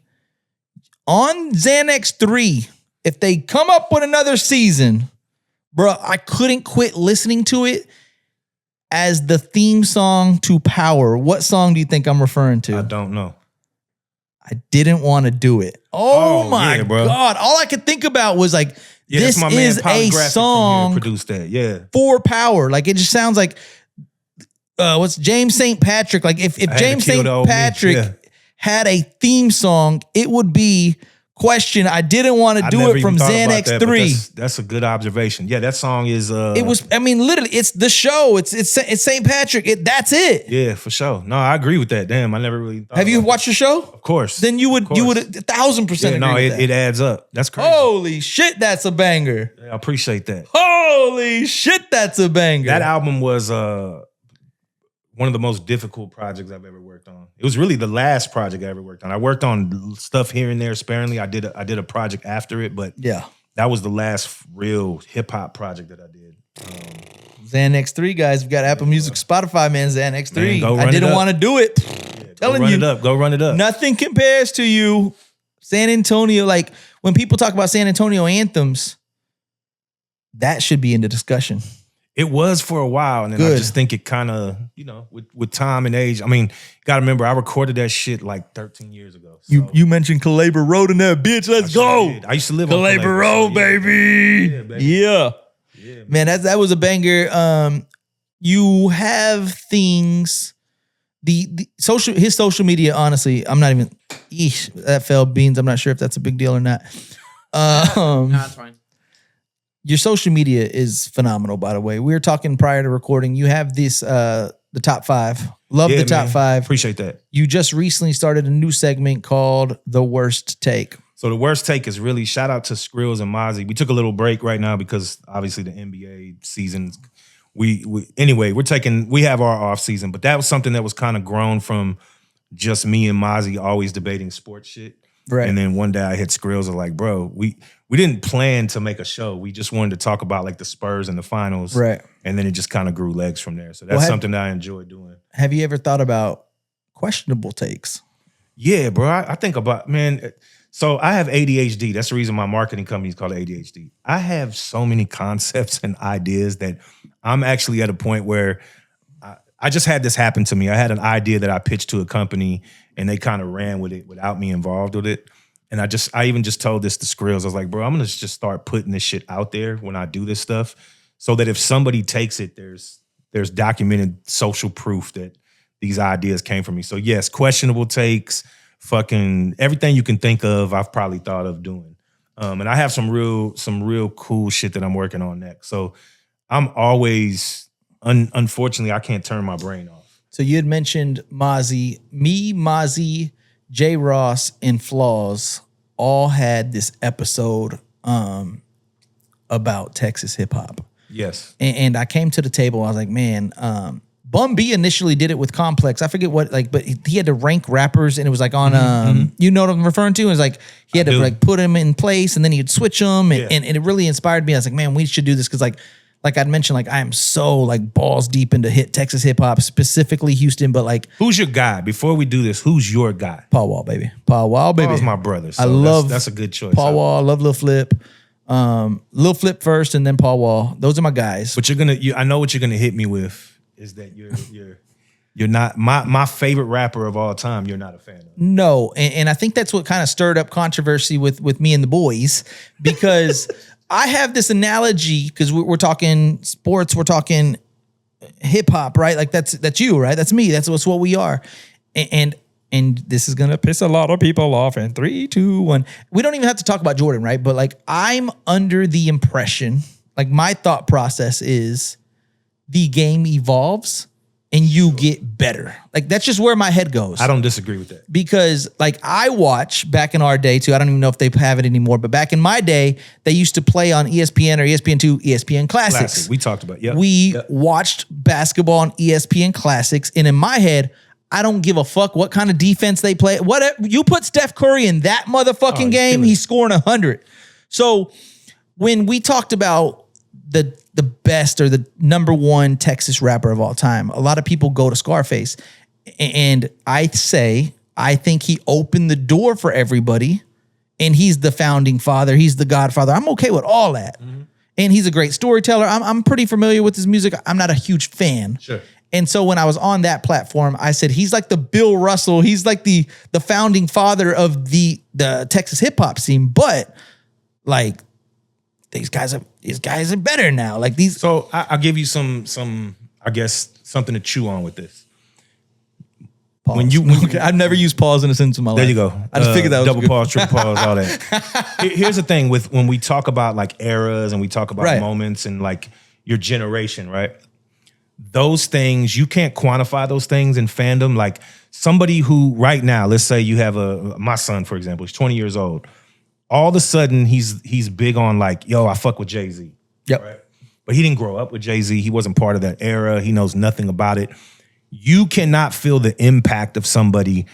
On Xanax 3, if they come up with another season, bro, I couldn't quit listening to it as the theme song to Power. What song do you think I'm referring to? I don't know. I didn't want to do it. Oh my yeah, bro. God. All I could think about was like, Yeah, this that's my is man, a Polygraphic from here, song produced that. Yeah. for Power. Like it just sounds like what's James St. Patrick? Like if had to James kill St. the old me, Patrick yeah. had a theme song, it would be Question. I didn't want to I do never it from even thought about Xanax that, but 3. That's a good observation. Yeah, that song is It was, I mean, literally, it's the show. It's St. Patrick. That's it. yeah, for sure. No, I agree with that. Damn, I never really thought Have you about watched the show? that. Of course. Then you would 1,000% yeah, agree no, with that. it adds up. That's crazy. Holy shit, that's a banger. I appreciate that. Holy shit, that's a banger. That album was one of the most difficult projects I've ever worked on. It was really the last project I ever worked on. I worked on stuff here and there sparingly. I did a project after it, but Yeah. that was the last real hip hop project that I did. Xanax 3, guys. We've got Apple Music, Spotify, man. Xanax 3. Man, go I run didn't it up. want to do it. Telling Go run you. it up. Go run it up. Nothing compares to you. San Antonio, like when people talk about San Antonio anthems, that should be in the discussion. It was for a while, and then Good. I just think it kind of, with time and age. I mean, gotta remember, I recorded that shit like 13 years ago. So You mentioned Calabar Road in there, bitch. Let's sure go. did. I used to live on Calabar Calabar, Road, so yeah. baby. Yeah, baby. Yeah. Yeah, Man, that was a banger. You have things. The his social media, honestly, I'm not even. That fell beans. I'm not sure if that's a big deal or not. No, that's fine. Your social media is phenomenal, by the way. We were talking prior to recording. You have this the top 5. Love Yeah, the top man. 5. Appreciate that. You just recently started a new segment called The Worst Take. So the worst take is really shout out to Skrills and Mozzie. We took a little break right now because obviously the NBA seasons. We have our off season, but that was something that was kind of grown from just me and Mozzie always debating sports shit. Right. And then one day I hit Skrills. I was like, bro, we didn't plan to make a show. We just wanted to talk about like the Spurs and the finals. Right. And then it just kind of grew legs from there. So that's Well, something that I enjoy doing. Have you ever thought about questionable takes? Yeah, bro. I think about, man. So I have ADHD. That's the reason my marketing company is called ADHD. I have so many concepts and ideas that I'm actually at a point where I just had this happen to me. I had an idea that I pitched to a company and they kind of ran with it without me involved with it. And I even just told this to Skrills. I was like, bro, I'm going to just start putting this shit out there when I do this stuff so that if somebody takes it, there's documented social proof that these ideas came from me. So yes, questionable takes, fucking everything you can think of, I've probably thought of doing. And I have some real cool shit that I'm working on next. So I'm always, unfortunately, I can't turn my brain off. So you had mentioned Mozzie. Me, Mozzie, J. Ross, and Flaws all had this episode about Texas hip hop. Yes. And I came to the table. I was like, man, Bun B initially did it with Complex. I forget what, like, but he had to rank rappers, and it was like on, you know what I'm referring to? It was like he had to like put them in place, and then he'd switch them, and it really inspired me. I was like, man, we should do this because like I'd mentioned, like I am so like balls deep into Texas hip hop, specifically Houston, but like who's your guy? Before we do this, who's your guy? Paul Wall, baby. Paul Wall, baby. Paul's my brother. So I love that's a good choice. Paul Wall. I love Lil Flip. Lil Flip first, and then Paul Wall. Those are my guys. But I know what you're gonna hit me with is that you're not my favorite rapper of all time. You're not a fan of. No, and I think that's what kind of stirred up controversy with me and the boys, because I have this analogy, because we're talking sports, we're talking hip hop, right? Like that's you, right? That's me. That's what we are, and this is gonna piss a lot of people off. In 3, 2, 1, we don't even have to talk about Jordan, right? But like I'm under the impression, like my thought process is, the game evolves and you get better. Like that's just where my head goes. I don't disagree with that. Because like I watch back in our day too, I don't even know if they have it anymore, but back in my day, they used to play on ESPN or ESPN2, ESPN Classics. Classic. We talked about, yeah. We watched basketball on ESPN Classics, and in my head, I don't give a fuck what kind of defense they play. What you put Steph Curry in that motherfucking game, he's scoring 100. So when we talked about the best or the number one Texas rapper of all time, a lot of people go to Scarface. And I think he opened the door for everybody, and he's the founding father. He's the godfather. I'm okay with all that. Mm-hmm. And he's a great storyteller. I'm pretty familiar with his music. I'm not a huge fan. Sure. And so when I was on that platform, I said, he's like the Bill Russell. He's like the founding father of the Texas hip hop scene. But like, these guys are better now. Like these. So I'll give you some, I guess, something to chew on with this. Pause. When I've never used pause in a sentence in my life. There you go. I just figured that was double good. pause, triple pause, all that. Here's the thing with when we talk about like eras and we talk about moments and like your generation, right? Those things, you can't quantify those things in fandom. Like somebody who right now, let's say you have my son, for example, he's 20 years old. All of a sudden, he's big on like, yo, I fuck with Jay-Z. Yep. Right? But he didn't grow up with Jay-Z. He wasn't part of that era. He knows nothing about it. You cannot feel the impact of somebody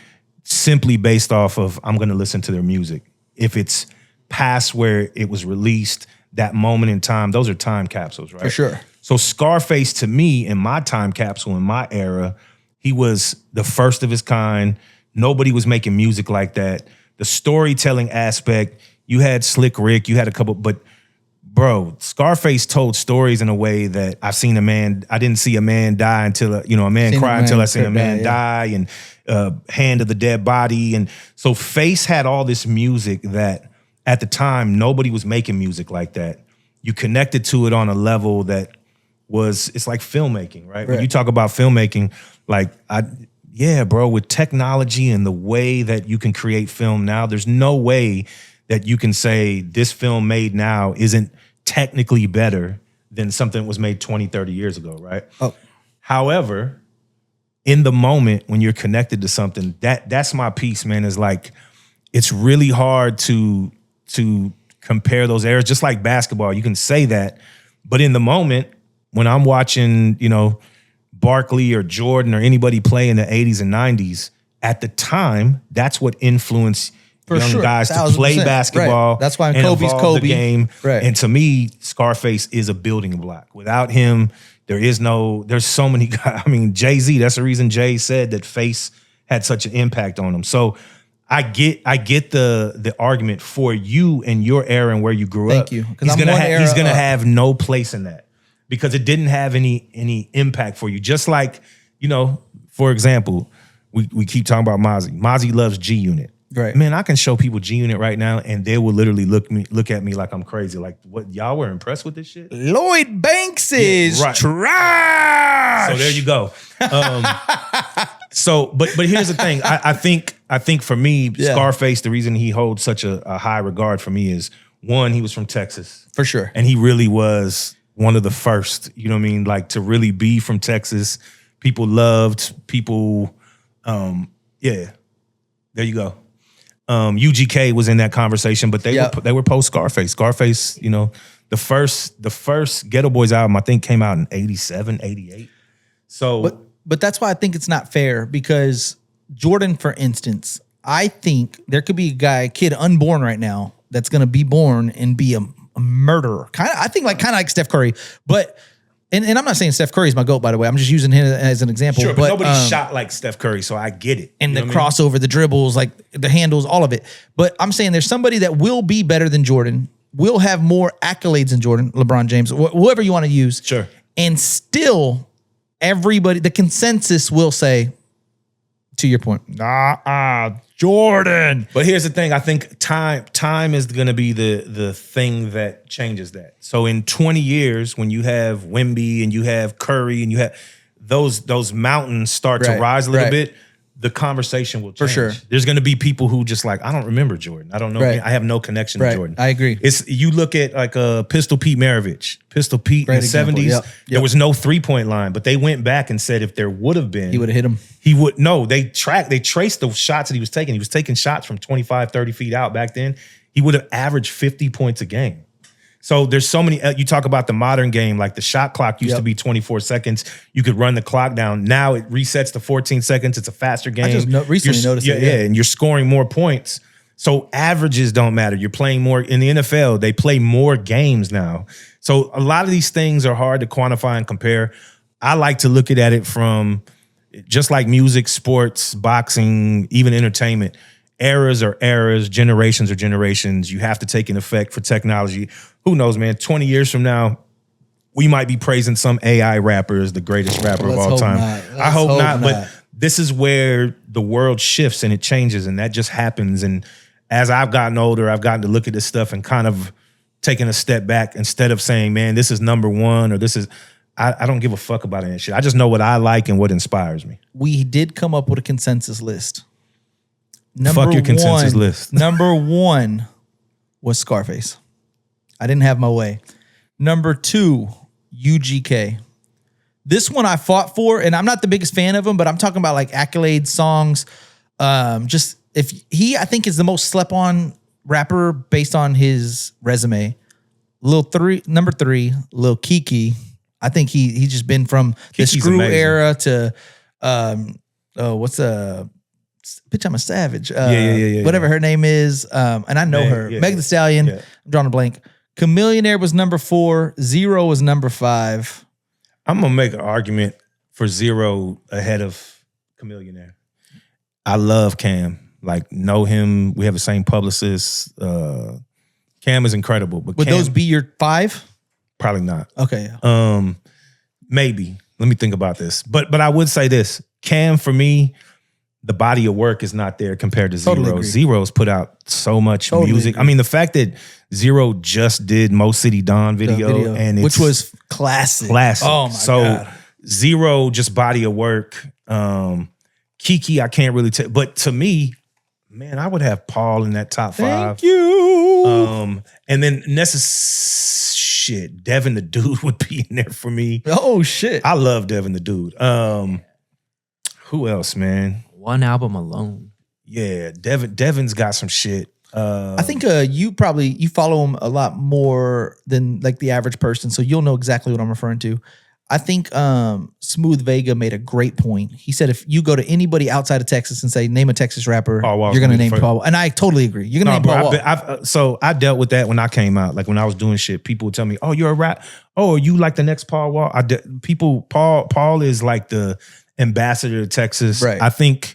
simply based off of, I'm going to listen to their music. If it's past where it was released, that moment in time, those are time capsules, right? For sure. So Scarface, to me, in my time capsule, in my era, he was the first of his kind. Nobody was making music like that. The storytelling aspect, you had Slick Rick, you had a couple, but bro, Scarface told stories in a way that I didn't see a man die until, a man cry until I seen a man die, and Hand of the Dead Body. And so Face had all this music that at the time, nobody was making music like that. You connected to it on a level that it's like filmmaking, right? When you talk about filmmaking, like bro, with technology and the way that you can create film now, there's no way that you can say this film made now isn't technically better than something that was made 20, 30 years ago, right? Oh. However, in the moment when you're connected to something, that's my piece, man, is like, it's really hard to compare those eras. Just like basketball, you can say that, but in the moment when I'm watching, Barkley or Jordan or anybody play in the 80s and 90s, at the time, that's what influenced young guys to play 1000%. basketball. Right. That's why and Kobe's evolve Kobe. the game. Right. And to me, Scarface is a building block. Without him, there's so many guys. I mean, Jay-Z, that's the reason Jay said that Face had such an impact on him. So I get the argument for you and your era and where you grew up. Thank you. He's gonna have no place in that because it didn't have any impact for you. Just like, for example, we keep talking about Mozzie. Mozzie loves G-Unit. Right. Man, I can show people G-Unit right now and they will literally look at me like I'm crazy. Like, what, y'all were impressed with this shit? Lloyd Banks is right. trash. So there you go. But here's the thing. I think for me, Scarface, the reason he holds such a high regard for me is one, he was from Texas. For sure. And he really was one of the first, you know what I mean? Like to really be from Texas. People loved, yeah. There you go. UGK was in that conversation, but they were post Scarface. Scarface, you know, the first Ghetto Boys album I think came out in 87, 88. So But that's why I think it's not fair, because Jordan, for instance, I think there could be a kid unborn right now that's going to be born and be a murderer. I think kind of like Steph Curry, but and I'm not saying Steph Curry is my GOAT, by the way. I'm just using him as an example. Sure, but nobody shot like Steph Curry, so I get it. And the crossover, the dribbles, like the handles, all of it. But I'm saying there's somebody that will be better than Jordan, will have more accolades than Jordan, LeBron James, whoever you want to use. Sure. And still, everybody, the consensus will say, to your point, Jordan. But here's the thing. I think time is going to be the thing that changes that. So in 20 years, when you have Wemby and you have Curry and you have those mountains start to rise a little bit, the conversation will change. For sure. There's going to be people who just like, I don't remember Jordan. I don't know. Right. I have no connection to Jordan. I agree. You look at like Pistol Pete Maravich. Pistol Pete in the example. 70s, Yep. there was no 3-point line, but they went back and said if there would have been, He would have hit him. he would no. They traced the shots that he was taking. He was taking shots from 25, 30 feet out back then. He would have averaged 50 points a game. So there's so many. You talk about the modern game, like the shot clock used to be 24 seconds. You could run the clock down. Now it resets to 14 seconds. It's a faster game. I just recently noticed it. Yeah, and you're scoring more points. So averages don't matter. You're playing more in the NFL. They play more games now. So a lot of these things are hard to quantify and compare. I like to look at it from just like music, sports, boxing, even entertainment. Eras are eras, generations are generations. You have to take an effect for technology. Who knows, man? 20 years from now, we might be praising some AI rapper as the greatest rapper of all time. I hope not. But this is where the world shifts and it changes, and that just happens. And as I've gotten older, I've gotten to look at this stuff and kind of taking a step back instead of saying, man, this is number one or this is, I don't give a fuck about any shit. I just know what I like and what inspires me. We did come up with a consensus list. Fuck your consensus list. Number one was Scarface. I didn't have my way. Number two, UGK. This one I fought for, and I'm not the biggest fan of him, but I'm talking about like accolades, songs. I think is the most slept on rapper based on his resume. Number three, Lil Kiki. I think he's just been from Kiki's the Screw amazing. era to bitch, I'm a savage. Whatever her name is. And I know her. Meg Thee Stallion. Yeah. I'm drawing a blank. Chamillionaire was number 4. Zero was number 5. I'm gonna make an argument for Zero ahead of Chamillionaire. I love Cam. Like, know him. We have the same publicist. Cam is incredible. But Would Cam, those be your 5? probably not. Okay. Yeah. Maybe. Let me think about this. But I would say this. Cam, for me, the body of work is not there compared to Zero. Totally agree. Zero's put out so much Totally music. agree. I mean, the fact that Zero just did Mo City Dawn video, and it's which was classic. classic. Oh my God. Zero, just body of work. Kiki, I can't really tell. But to me, man, I would have Paul in that top 5. Thank you. And then Devin the Dude would be in there for me. Oh shit. I love Devin the Dude. Who else, man? One album alone. Yeah, Devin's got some shit. I think you follow him a lot more than like the average person, so you'll know exactly what I'm referring to. I think Smooth Vega made a great point. He said if you go to anybody outside of Texas and say name a Texas rapper, Paul Wall's you're going to gonna be name the first. Paul Wall. And I totally agree. You're going to name Paul Wall. So I dealt with that when I came out. Like when I was doing shit, people would tell me, "Oh, you're a rap. Oh, are you like the next Paul Wall?" Paul is like the ambassador to Texas. Right. I think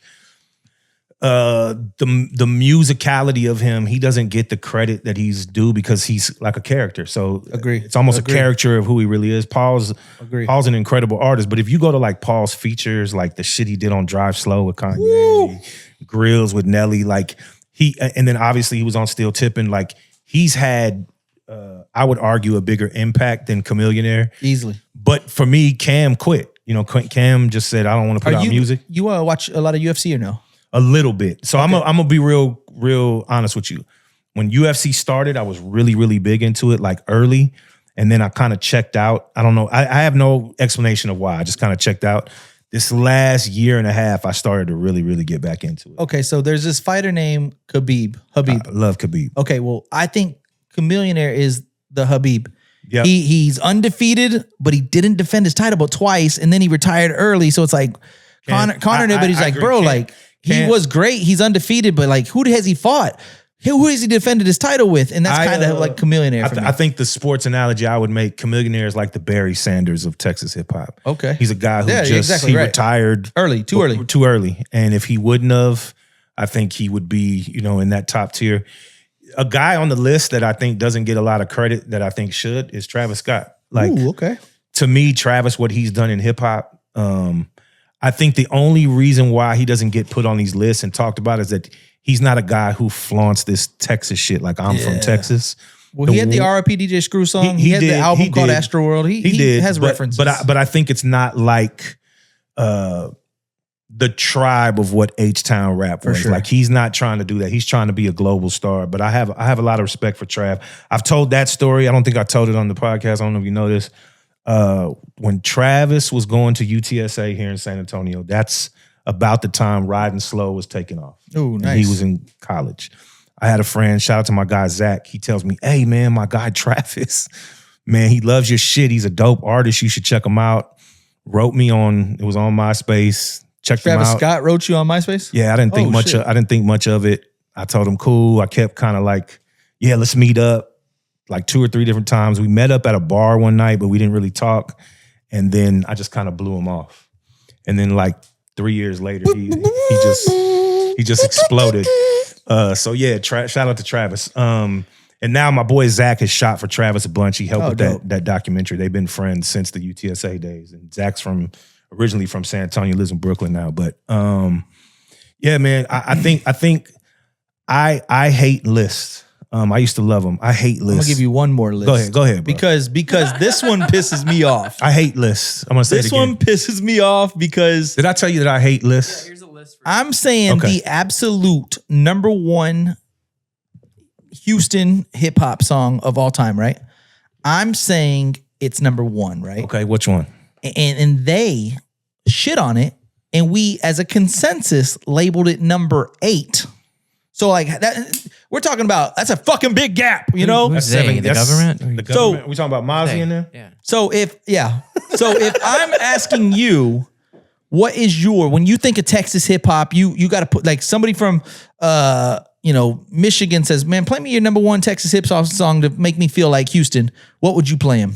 the musicality of him, he doesn't get the credit that he's due because he's like a character. So Agree. it's almost Agree. a caricature of who he really is. Paul's an incredible artist, but if you go to like Paul's features, like the shit he did on Drive Slow with Kanye, Grills with Nelly, like and then obviously he was on Still Tippin'. Like he's had, I would argue, a bigger impact than Chamillionaire. Easily. But for me, Cam quit. You know, Cam just said, "I don't want to put out music." You watch a lot of UFC or no? A little bit. So I'm gonna be real honest with you. when UFC started, I was really, really big into it, like early. And then I kind of checked out. I don't know. I have no explanation of why. I just kind of checked out. This last year and a half, I started to really, really get back into it. Okay, so there's this fighter named Habib. I love Khabib. Okay, well, I think Chameleonaire is the Habib. Yep. He's undefeated, but he didn't defend his title but twice, and then he retired early. So it's like Connor and everybody's like, agree. bro, like he was great. He's undefeated, but like who has he fought? Who has he defended his title with? And that's kind of like Chameleonaire for me. I think the sports analogy I would make, Chameleonaire is like the Barry Sanders of Texas hip hop. Okay. He's a guy who exactly right. retired Too early. Too early. And if he wouldn't have, I think he would be, in that top tier. A guy on the list that I think doesn't get a lot of credit that I think should is Travis Scott. Like, Ooh, okay. To me, Travis, what he's done in hip hop, I think the only reason why he doesn't get put on these lists and talked about is that he's not a guy who flaunts this Texas shit like I'm from Texas. Well, he had the RIP DJ Screw song. He had the album called Astroworld. He did, has references. But I think it's not like the tribe of what H-Town rap was. sure. Like he's not trying to do that. He's trying to be a global star. But I have a lot of respect for Trav. I've told that story. I don't think I told it on the podcast. I don't know if you know this. When Travis was going to UTSA here in San Antonio, that's about the time Riding Slow was taking off. Oh, And nice. he was in college. I had a friend, shout out to my guy Zach. He tells me, hey man, my guy Travis, man, he loves your shit. He's a dope artist. You should check him out. Wrote me on, it was on MySpace. Checked him Travis out. Scott wrote you on MySpace? Yeah, I didn't think much. shit. I didn't think much of it. I told him cool. I kept kind of like, yeah, let's meet up. Like 2 or 3 different times. We met up at a bar one night, but we didn't really talk. And then I just kind of blew him off. And then like 3 years later, he just exploded. So yeah, shout out to Travis. And now my boy Zach has shot for Travis a bunch. He helped with that documentary. They've been friends since the UTSA days. And Zach's originally from San Antonio, lives in Brooklyn now. But yeah, man, I think I hate lists. I used to love them. I hate lists. I'm gonna give you one more list. Go ahead, bro. Because this one pisses me off. I hate lists. I'm gonna say This it again. one pisses me off because Did I tell you that I hate lists? Here's a list for I'm saying Okay. the absolute number one Houston hip hop song of all time, right? I'm saying it's number one, right? Okay, which one? And they shit on it, and we as a consensus labeled it number 8. So like that, we're talking about that's a fucking big gap, you know? Who's they? The government? The government. We talking about Mozzie in there? Yeah. So if I'm asking you, what is when you think of Texas hip hop, you got to put like somebody from Michigan says, man, play me your number one Texas hip hop song to make me feel like Houston. What would you play him?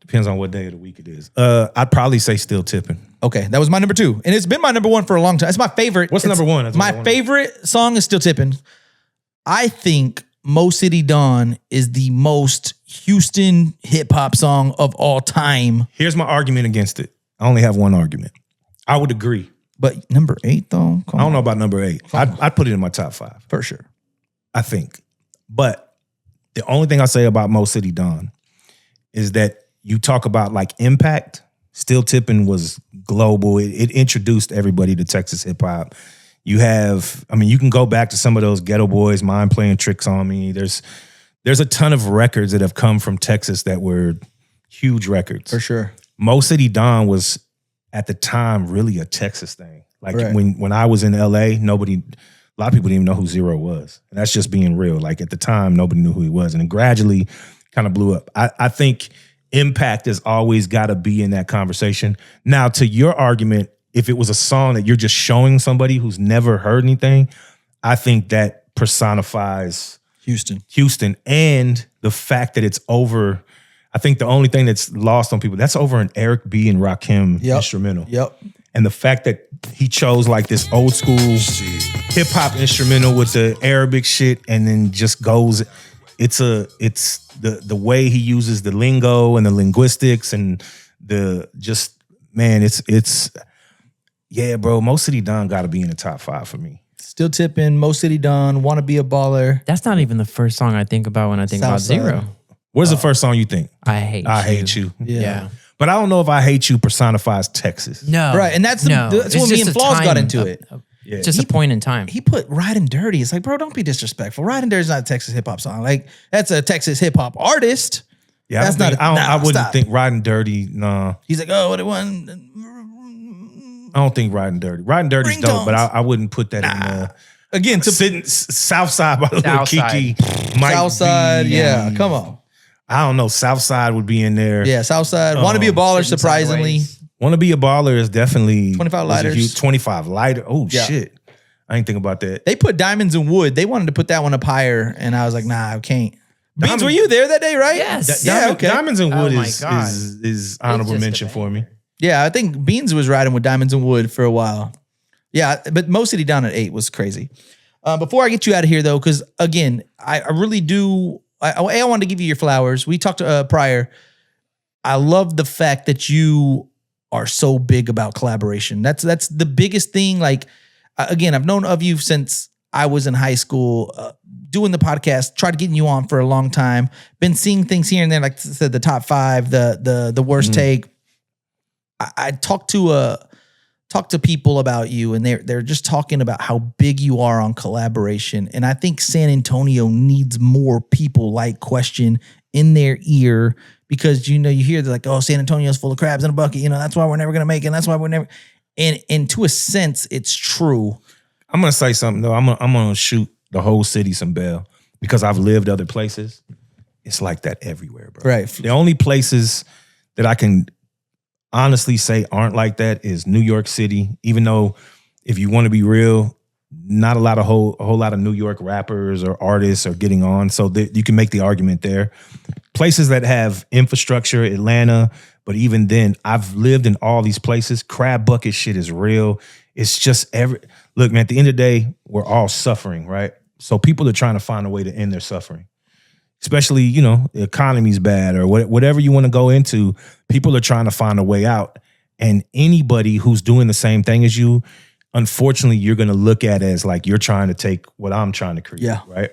Depends on what day of the week it is. I'd probably say Still Tipping. Okay, that was my number 2, and it's been my number 1 for a long time. It's my favorite. What's number 1? That's what I My wanna- favorite song is Still Tipping. I think Mo City Dawn is the most Houston hip hop song of all time. Here's my argument against it. I only have one argument. I would agree. But number 8 though, I don't know about number 8. I'd put it in my top 5. for sure. I think. But the only thing I say about Mo City Dawn is that you talk about like impact. Still Tipping was global. It introduced everybody to Texas hip hop. You can go back to some of those Ghetto Boys, Mind Playing Tricks on Me. There's a ton of records that have come from Texas that were huge records. For sure. Mo City Dawn was at the time really a Texas thing. Like Right. when I was in LA, a lot of people didn't even know who Zero was. And that's just being real. Like at the time, nobody knew who he was. And it gradually kind of blew up. I think impact has always got to be in that conversation. Now, to your argument, if it was a song that you're just showing somebody who's never heard anything, I think that personifies Houston and the fact that it's over. I think the only thing that's lost on people, that's over an Eric B. and Rakim instrumental. Yep. And the fact that he chose like this old school hip hop instrumental with the Arabic shit and then just goes, it's the way he uses the lingo and the linguistics and yeah, bro, Mo City Dawn got to be in the top 5 for me. Still Tipping, Mo City Dawn, Wanna Be a Baller. That's not even the first song I think about when I think about Southside. Zero. What's the first song you think? I hate you. Yeah. But I don't know if I Hate You personifies Texas. No. Right, and that's no. that's It's when me just and a Flaws got time into of- it. Yeah. It's just a point in time. He put Riding Dirty. It's like, bro, don't be disrespectful. Riding Dirty is not a Texas hip hop song. Like, that's a Texas hip hop artist. Yeah, That's not. I wouldn't stop. think Riding Dirty. Nah, He's like, oh, what it was. I don't think Riding Dirty. Riding Dirty's dope, but Ringtones. I wouldn't put that in. Again, to Sitting Southside by Lil Southside. Kiki. Might Southside. be, Yeah, come on. I don't know. Southside would be in there. Yeah, Southside. Want to be a baller, Sitting surprisingly. sideways. Want to be a baller is definitely 25 was a lighters. huge- 25 lighter. Oh Yeah. shit! I ain't think about that. They put Diamonds in Wood. They wanted to put that one up higher, and I was like, nah, I can't. Beans, Diamond- were you there that day, right? Yes. Yeah, Diamond- okay. Diamonds and Oh Wood my is, God. is honorable just a mention for me. Yeah, I think Beans was riding with Diamonds and Wood for a while. Yeah, but Mo City down at 8 was crazy. Before I get you out of here, though, because again, I really do. I wanted to give you your flowers. We talked prior. I love the fact that you are so big about collaboration. That's the biggest thing. Like, again, I've known of you since I was in high school, doing the podcast, tried getting you on for a long time. Been seeing things here and there, like I said, the top 5, the worst take. I talked to people about you, and they're just talking about how big you are on collaboration. And I think San Antonio needs more people like Question in their ear, because you hear like, oh, San Antonio's full of crabs in a bucket. That's why we're never gonna make it. And that's why we're never. And to a sense, it's true. I'm gonna say something though. I'm gonna shoot the whole city some bail because I've lived other places. It's like that everywhere, bro. Right. The only places that I can honestly say aren't like that is New York City. Even though, if you want to be real, not a whole lot of New York rappers or artists are getting on. So you can make the argument there. Places that have infrastructure, Atlanta, but even then, I've lived in all these places. Crab bucket shit is real. It's just look, man, at the end of the day, we're all suffering, right? So people are trying to find a way to end their suffering. Especially, the economy's bad or whatever you want to go into, people are trying to find a way out. And anybody who's doing the same thing as you, unfortunately, you're going to look at it as like you're trying to take what I'm trying to create, right?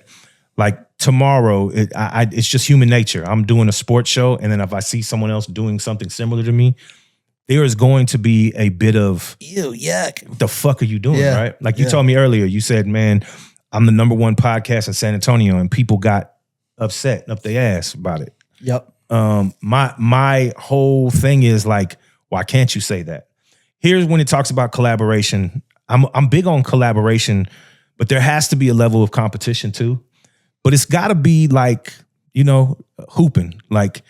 Like tomorrow, it's just human nature. I'm doing a sports show, and then if I see someone else doing something similar to me, there is going to be a bit of, Ew, yuck. what the fuck are you doing, Yeah. right? Like you Yeah. told me earlier, you said, man, I'm the number 1 podcast in San Antonio, and people got upset up their ass about it. Yep. My whole thing is like, why can't you say that? Here's when it talks about collaboration. I'm big on collaboration, but there has to be a level of competition too. But it's got to be like, hooping. Like,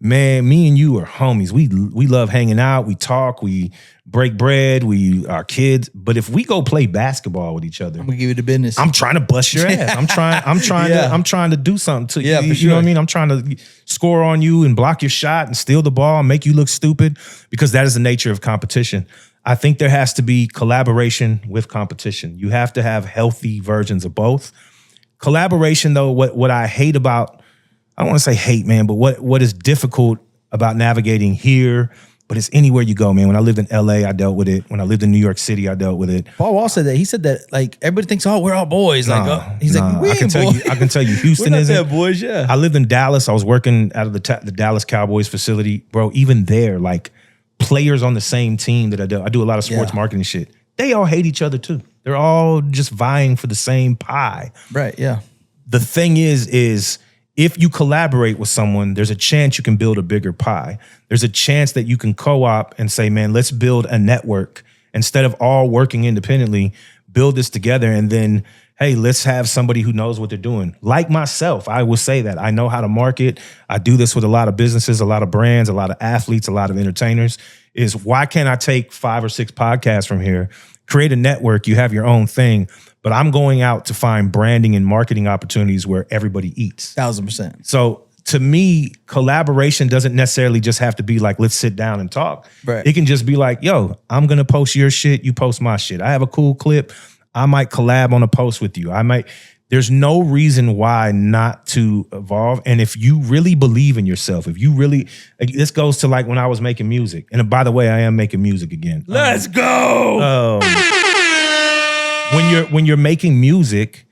man, me and you are homies. We love hanging out. We talk. We break bread. We are kids. But if we go play basketball with each other, I'm gonna give you the business. I'm trying to bust your ass. I'm trying to do something to you. Yeah, for You sure. know what I mean? I'm trying to score on you and block your shot and steal the ball and make you look stupid, because that is the nature of competition. I think there has to be collaboration with competition. You have to have healthy versions of both. Collaboration, though, what I hate about, I don't want to say hate, man, but what is difficult about navigating here, but it's anywhere you go, man. When I lived in LA, I dealt with it. When I lived in New York City, I dealt with it. Paul Wall said that. He said that like everybody thinks, oh, we're all boys. Like, he's like, we I can ain't tell boys. you, I can tell you, Houston We're not isn't. that boys, yeah. I lived in Dallas. I was working out of the Dallas Cowboys facility, bro. Even there, like players on the same team that I do a lot of sports Yeah. marketing shit. They all hate each other too. They're all just vying for the same pie. Right, yeah. The thing is if you collaborate with someone, there's a chance you can build a bigger pie. There's a chance that you can co-op and say, man, let's build a network. Instead of all working independently, build this together, and then, hey, let's have somebody who knows what they're doing. Like myself, I will say that. I know how to market. I do this with a lot of businesses, a lot of brands, a lot of athletes, a lot of entertainers. Is why can't I take 5 or 6 podcasts from here, create a network, you have your own thing, but I'm going out to find branding and marketing opportunities where everybody eats. 1000%. So to me, collaboration doesn't necessarily just have to be like, let's sit down and talk. Right. It can just be like, yo, I'm going to post your shit, you post my shit. I have a cool clip. I might collab on a post with you. There's no reason why not to evolve. And if you really believe in yourself, if you really, this goes to like when I was making music. And by the way, I am making music again. Let's go. When you're making music,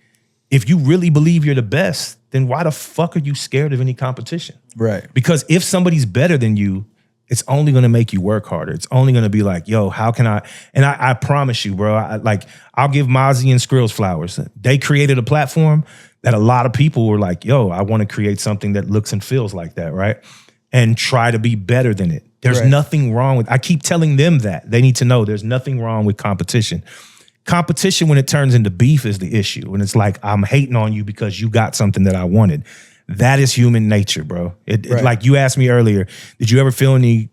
if you really believe you're the best, then why the fuck are you scared of any competition? Right. Because if somebody's better than you, it's only going to make you work harder. It's only going to be like, yo, how can I? And I promise you, bro, I'll give Mozzie and Skrills flowers. They created a platform that a lot of people were like, yo, I want to create something that looks and feels like that, right? And try to be better than it. There's nothing wrong with, I keep telling them that. They need to know there's nothing wrong with competition. Competition, when it turns into beef, is the issue. When it's like, I'm hating on you because you got something that I wanted. That is human nature, bro. Like you asked me earlier, did you ever feel any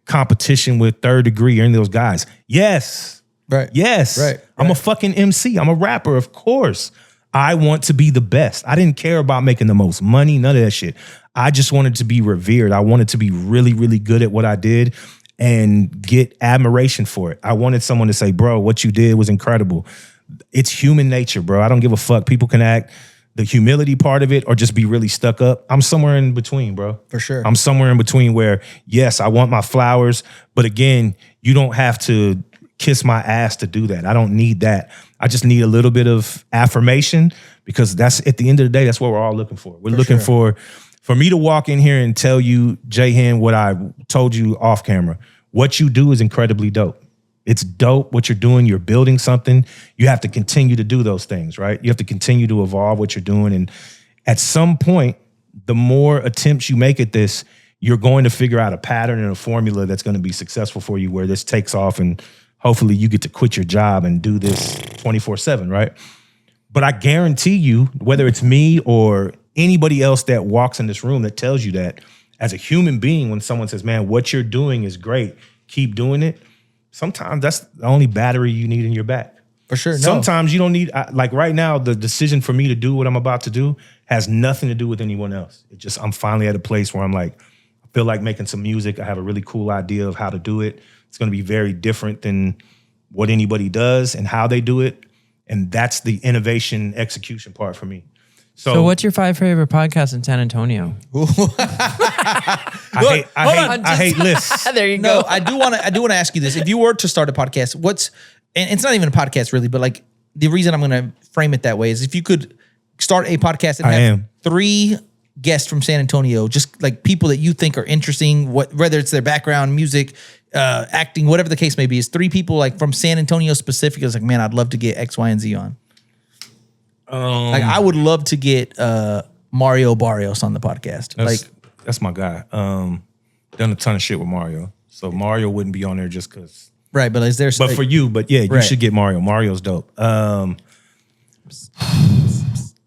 competition with Third Degree or any of those guys? Yes. Right. Yes. Right. I'm a fucking MC. I'm a rapper, of course. I want to be the best. I didn't care about making the most money, none of that shit. I just wanted to be revered. I wanted to be really, really good at what I did and get admiration for it. I wanted someone to say, bro, what you did was incredible. It's human nature, bro. I don't give a fuck. People can act the humility part of it or just be really stuck up. I'm somewhere in between, bro. For sure. I'm somewhere in between where, yes, I want my flowers, but again, you don't have to kiss my ass to do that. I don't need that. I just need a little bit of affirmation because that's, at the end of the day, that's what we're all looking for. We're looking for me to walk in here and tell you, Jayhan, what I told you off camera. What you do is incredibly dope. It's dope what you're doing. You're building something. You have to continue to do those things, right? You have to continue to evolve what you're doing. And at some point, the more attempts you make at this, you're going to figure out a pattern and a formula that's going to be successful for you where this takes off and hopefully you get to quit your job and do this 24/7, right? But I guarantee you, whether it's me or anybody else that walks in this room that tells you that, as a human being, when someone says, man, what you're doing is great, keep doing it, sometimes that's the only battery you need in your back. For sure. No. Sometimes you don't need, like right now, the decision for me to do what I'm about to do has nothing to do with anyone else. It just, I'm finally at a place where I'm like, I feel like making some music. I have a really cool idea of how to do it. It's going to be very different than what anybody does and how they do it. And that's the innovation execution part for me. So what's your 5 favorite podcasts in San Antonio? I hate lists. There you No, go. I do want to ask you this. If you were to start a podcast, and it's not even a podcast really, but like the reason I'm going to frame it that way is if you could start a podcast and have 3 guests from San Antonio, just like people that you think are interesting, whether it's their background, music, acting, whatever the case may be, is 3 people like from San Antonio specific. It's like, man, I'd love to get X, Y, and Z on. Like I would love to get Mario Barrios on the podcast. That's my guy. Done a ton of shit with Mario. So Mario wouldn't be on there just because. Right, but is there? But for you, you should get Mario. Mario's dope. Let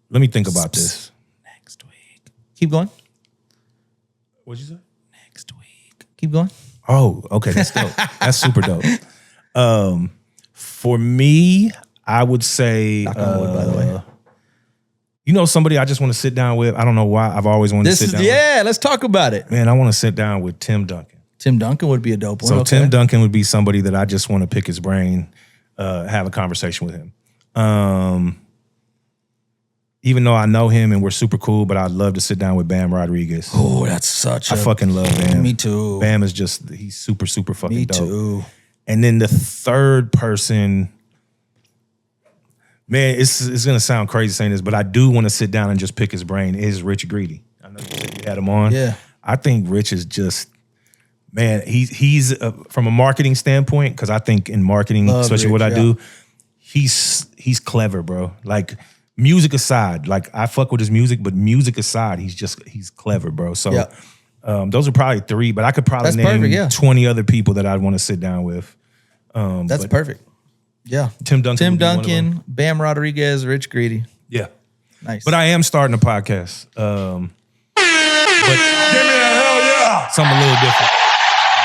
me think about this. Next week. Keep going. What'd you say? Next week. Keep going. Oh, okay. That's dope. That's super dope. For me, I would say, Knock on wood, by the way. You know, somebody I just want to sit down with. I don't know why. I've always wanted to sit down with. Let's talk about it. Man, I want to sit down with Tim Duncan. Tim Duncan would be a dope one. So Okay. Tim Duncan would be somebody that I just want to pick his brain, have a conversation with him. Even though I know him and we're super cool, but I'd love to sit down with Bam Rodriguez. Oh, that's such I fucking love Bam. Me too. Bam is just, he's super, super fucking Me dope. too. And then the third person, man, it's going to sound crazy saying this, but I do want to sit down and just pick his brain, is Rich Greedy. I know you said you had him on. Yeah. I think Rich is just, man, he's from a marketing standpoint, because I think in marketing, Love especially Rich, what I yeah. do, he's clever, bro. Like music aside, like I fuck with his music, but music aside, he's clever, bro. So Yeah. those are probably 3, but I could probably That's name perfect, yeah. 20 other people that I'd want to sit down with. That's but perfect. Yeah. Tim Duncan. Tim would be one of them. Duncan, Bam Rodriguez, Rich Greedy. Yeah. Nice. But I am starting a podcast. But give me a hell yeah. Something a little different.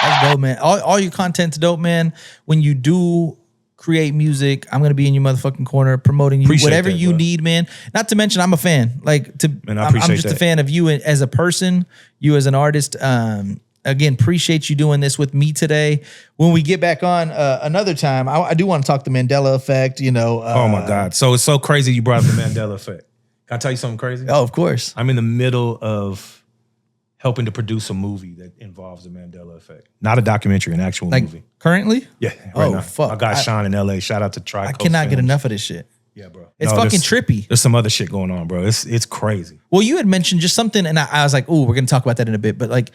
That's dope, man. All your content's dope, man. When you do create music, I'm gonna be in your motherfucking corner promoting you. Appreciate Whatever that, you bro. need, man. Not to mention, I'm a fan. Like Man, I I'm appreciate just a that. fan of you as a person, you as an artist. Again, appreciate you doing this with me today. When we get back on another time, I do want to talk the Mandela effect. You know. Oh my God. So it's so crazy you brought up the Mandela effect. Can I tell you something crazy? Oh, of course. I'm in the middle of helping to produce a movie that involves the Mandela effect. Not a documentary, an actual Like movie. currently. Yeah. Oh, now. fuck. My guy Sean in LA. Shout out to Tri. I cannot get enough of this shit. Yeah, bro. It's fucking trippy. There's some other shit going on, bro. It's crazy. Well, you had mentioned just something, and I was like, "Oh, we're gonna talk about that in a bit." But like,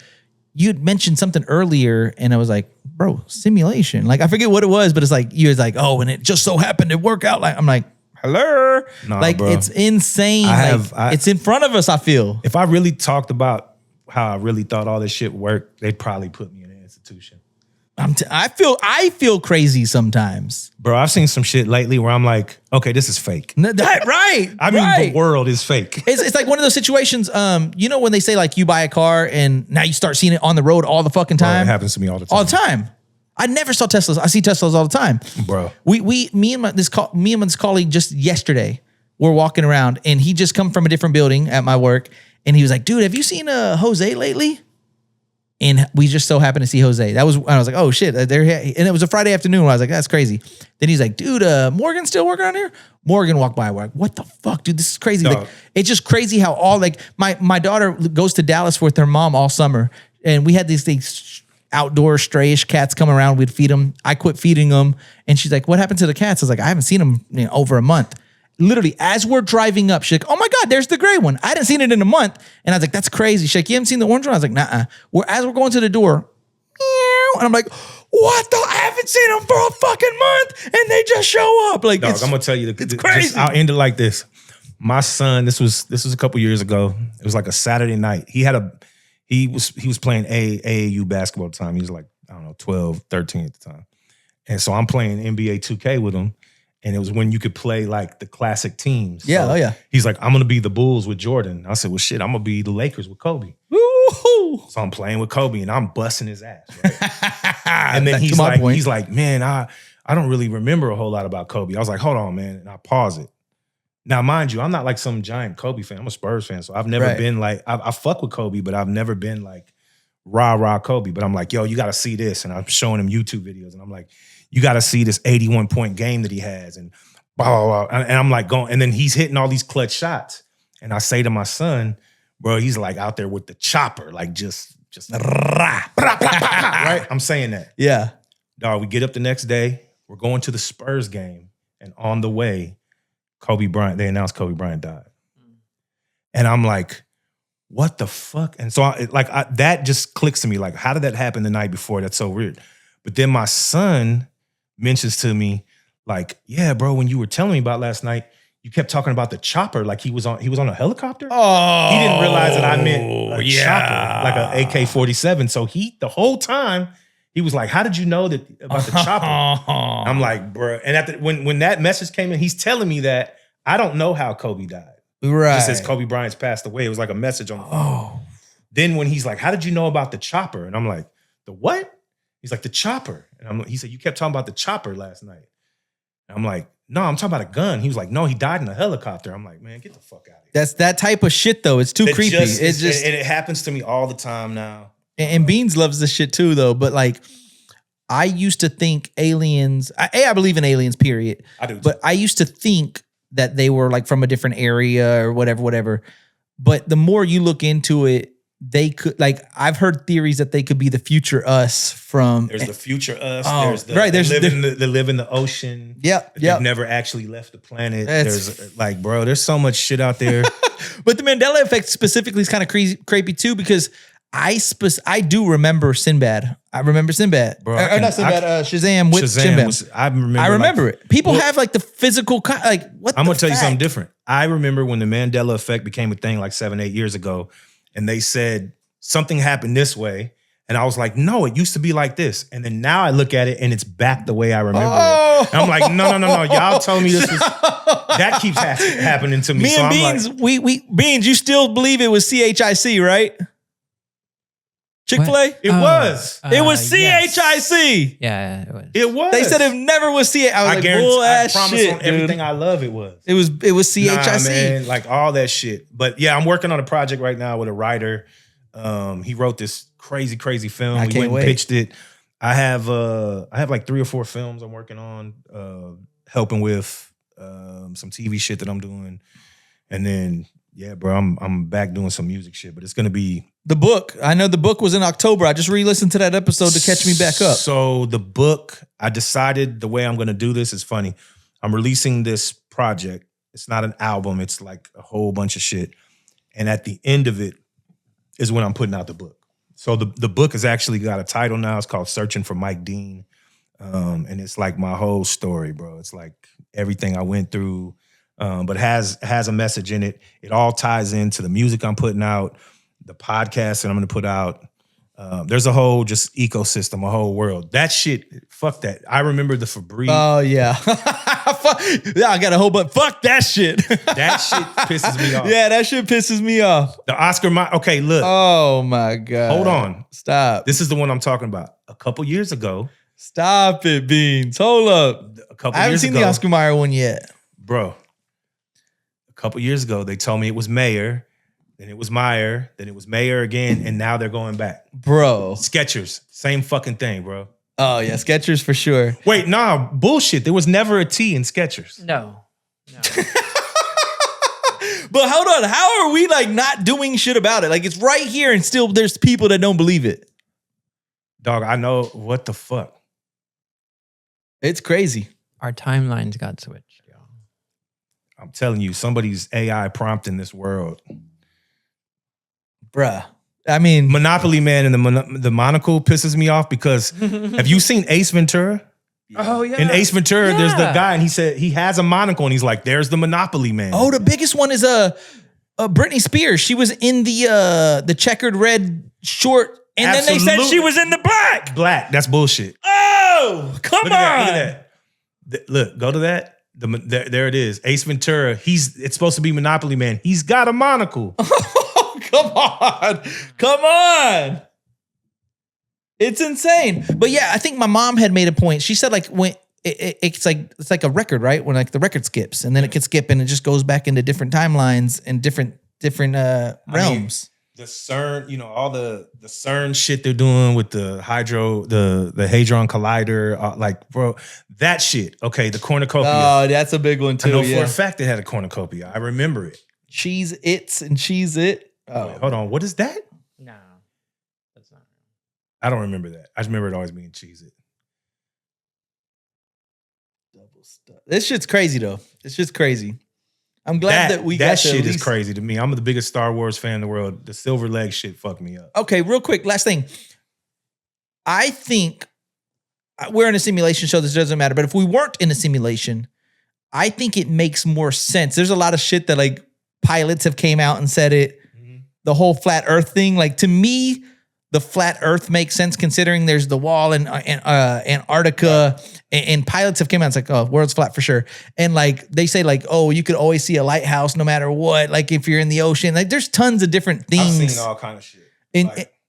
you'd mentioned something earlier, and I was like, bro, simulation. Like I forget what it was, but it's like you was like, oh, and it just so happened to work out. Like I'm like, hello, Nah, like bro. it's insane. It's in front of us. I feel. If I really talked about how I really thought all this shit worked, they'd probably put me in an institution. I feel crazy sometimes. Bro, I've seen some shit lately where I'm like, okay, this is fake. Right. I mean, right. the world is fake. It's like one of those situations, you know, when they say like you buy a car and now you start seeing it on the road all the fucking Bro, time. it happens to me all the time. All the time. I never saw Teslas. I see Teslas all the time. Bro. Me and this colleague just yesterday were walking around, and he just come from a different building at my work, and he was like, dude, have you seen Jose lately? And we just so happened to see Jose. I was like, oh shit. And it was a Friday afternoon where I was like, that's crazy. Then he's like, dude, Morgan's still working on here? Morgan walked by. We're like, what the fuck, dude? This is crazy. Like, it's just crazy how all like my daughter goes to Dallas with her mom all summer. And we had these outdoor strayish cats come around. We'd feed them. I quit feeding them. And she's like, what happened to the cats? I was like, I haven't seen them over a month. Literally, as we're driving up, she's like, oh my God, there's the gray one. I hadn't seen it in a month. And I was like, that's crazy. She's like, you haven't seen the orange one? I was like, nah. As we're going to the door, meow, and I'm like, what the? I haven't seen them for a fucking month. And they just show up. Like, Dog, I'm going to tell you. it's crazy. I'll end it like this. My son, this was a couple years ago. It was like a Saturday night. He was playing AAU basketball at the time. He was like, I don't know, 12, 13 at the time. And so I'm playing NBA 2K with him. And it was when you could play like the classic teams. Yeah, so oh yeah. He's like, I'm going to be the Bulls with Jordan. I said, well, shit, I'm going to be the Lakers with Kobe. Woo-hoo. So I'm playing with Kobe and I'm busting his ass. Right? And then he's like, man, I don't really remember a whole lot about Kobe. I was like, hold on, man. And I pause it. Now, mind you, I'm not like some giant Kobe fan. I'm a Spurs fan. So I've never been like, I fuck with Kobe, but I've never been like rah Kobe. But I'm like, yo, you got to see this. And I'm showing him YouTube videos. And I'm like, you got to see this 81-point game that he has. And blah, blah, blah. And I'm like going, and then he's hitting all these clutch shots. And I say to my son, bro, he's like out there with the chopper, like just right? I'm saying that. Yeah. Dog, we get up the next day. We're going to the Spurs game. And on the way, they announced Kobe Bryant died. And I'm like, what the fuck? And so that just clicks to me. Like, how did that happen the night before? That's so weird. But then my son mentions to me, like, yeah, bro, when you were telling me about last night, you kept talking about the chopper, like he was on a helicopter. Oh, he didn't realize that I meant a chopper, like an AK-47. So the whole time, he was like, how did you know about the chopper? I'm like, bro. And when that message came in, he's telling me that I don't know how Kobe died. Right. Just as Kobe Bryant's passed away, it was like a message on the phone. Then when he's like, how did you know about the chopper? And I'm like, the what? He's like, the chopper. And he said, you kept talking about the chopper last night. And I'm like, no, I'm talking about a gun. He was like, no, he died in a helicopter. I'm like, man, get the fuck out of here. That's that type of shit, though. It's too creepy. And it happens to me all the time now. And Beans loves this shit too, though. But like, I used to think aliens. I believe in aliens. Period. I do too. But I used to think that they were like from a different area or whatever. But the more you look into it, they could, like, I've heard theories that they could be the future us from. There's the future us. They live in the ocean. Yep. They've never actually left the planet. There's like, bro, there's so much shit out there. But the Mandela effect specifically is kind of creepy too, because I do remember Sinbad. I remember Sinbad. Bro, not Sinbad, Shazam with Sinbad. I remember it. People have like the physical, like, what I'm the going to tell you fact? something different. I remember when the Mandela effect became a thing like 7-8 years ago, and they said something happened this way. And I was like, no, it used to be like this. And then now I look at it and it's back the way I remember it. And I'm like, no. Y'all told me this was, that keeps happening to me. Me and Beans, like, Beans, you still believe it was CHIC, right? Chick-fil-A? It was. It was CHIC. Yes. Yeah, it was. It was. They said it never was CHIC. I was like, guarantee, bull ass I promise shit, on everything I love, it was. It was CHIC. Nah, man, like all that shit. But yeah, I'm working on a project right now with a writer. He wrote this crazy film. We went and pitched it. I have like 3 or 4 films I'm working on, helping with some TV shit that I'm doing. And then, yeah, bro, I'm back doing some music shit, but it's gonna be the book. I know the book was in October. I just re-listened to that episode to catch me back up. So the book, I decided the way I'm gonna do this is funny. I'm releasing this project. It's not an album, it's like a whole bunch of shit. And at the end of it is when I'm putting out the book. So the book has actually got a title now. It's called Searching for Mike Dean. And it's like my whole story, bro. It's like everything I went through, but has a message in it. It all ties into the music I'm putting out, the podcast that I'm going to put out. There's a whole just ecosystem, a whole world. That shit, fuck that. I remember the Febreze. Oh yeah. Yeah, I got a whole bunch. Fuck that shit. That shit pisses me off. Yeah, that shit pisses me off. The Oscar, okay, look. Oh my God. Hold on. Stop. This is the one I'm talking about. A couple years ago. Stop it, Beans. Hold up. A couple I haven't years seen ago, the Oscar Mayer one yet. Bro. A couple years ago, they told me it was Mayer, then it was Meyer, then it was Mayer again, and now they're going back. Bro. Skechers, same fucking thing, bro. Oh yeah, Skechers for sure. Wait, nah, bullshit. There was never a T in Skechers. No. But hold on, how are we like not doing shit about it? Like it's right here and still there's people that don't believe it. Dog, I know what the fuck. It's crazy. Our timelines got switched, y'all. I'm telling you, somebody's AI prompting this world. Bruh. I mean, Monopoly Man and the monocle pisses me off because have you seen Ace Ventura? Oh yeah. In Ace Ventura, there's the Yeah. guy and he said he has a monocle and he's like, there's the Monopoly Man. oh, the biggest one is Britney Spears. She was in the checkered red short, and then they said Absolutely. she was in the black. Black. That's bullshit. Oh, come Look on. at that. Look, go to that. There it is. Ace Ventura. It's supposed to be Monopoly Man. He's got a monocle. Come on. Come on. It's insane. But yeah, I think my mom had made a point. She said like when it's like a record, right? When like the record skips and then it can skip and it just goes back into different timelines and different realms. The CERN, all the CERN shit they're doing with the the Hadron Collider, like, bro, that shit. Okay, the cornucopia. Oh, that's a big one too. I know yeah. for a fact they had a cornucopia. I remember it. Cheese Its and Cheese It. Oh, Wait, hold on. What is that? No. That's not. I don't remember that. I just remember it always being Cheez It. double stuff. This shit's crazy though. It's just crazy. I'm glad that we got that to shit at is least- crazy to me. I'm the biggest Star Wars fan in the world. The silver leg shit fucked me up. Okay, real quick, last thing. I think we're in a simulation, so this doesn't matter. But if we weren't in a simulation, I think it makes more sense. There's a lot of shit that like pilots have came out and said it. The whole flat Earth thing, like to me, the flat Earth makes sense considering there's the wall in Antarctica, and pilots have came out. It's like, oh, world's flat for sure. And like they say, like, oh, you could always see a lighthouse no matter what. Like if you're in the ocean, like there's tons of different things. I've seen all kind of shit.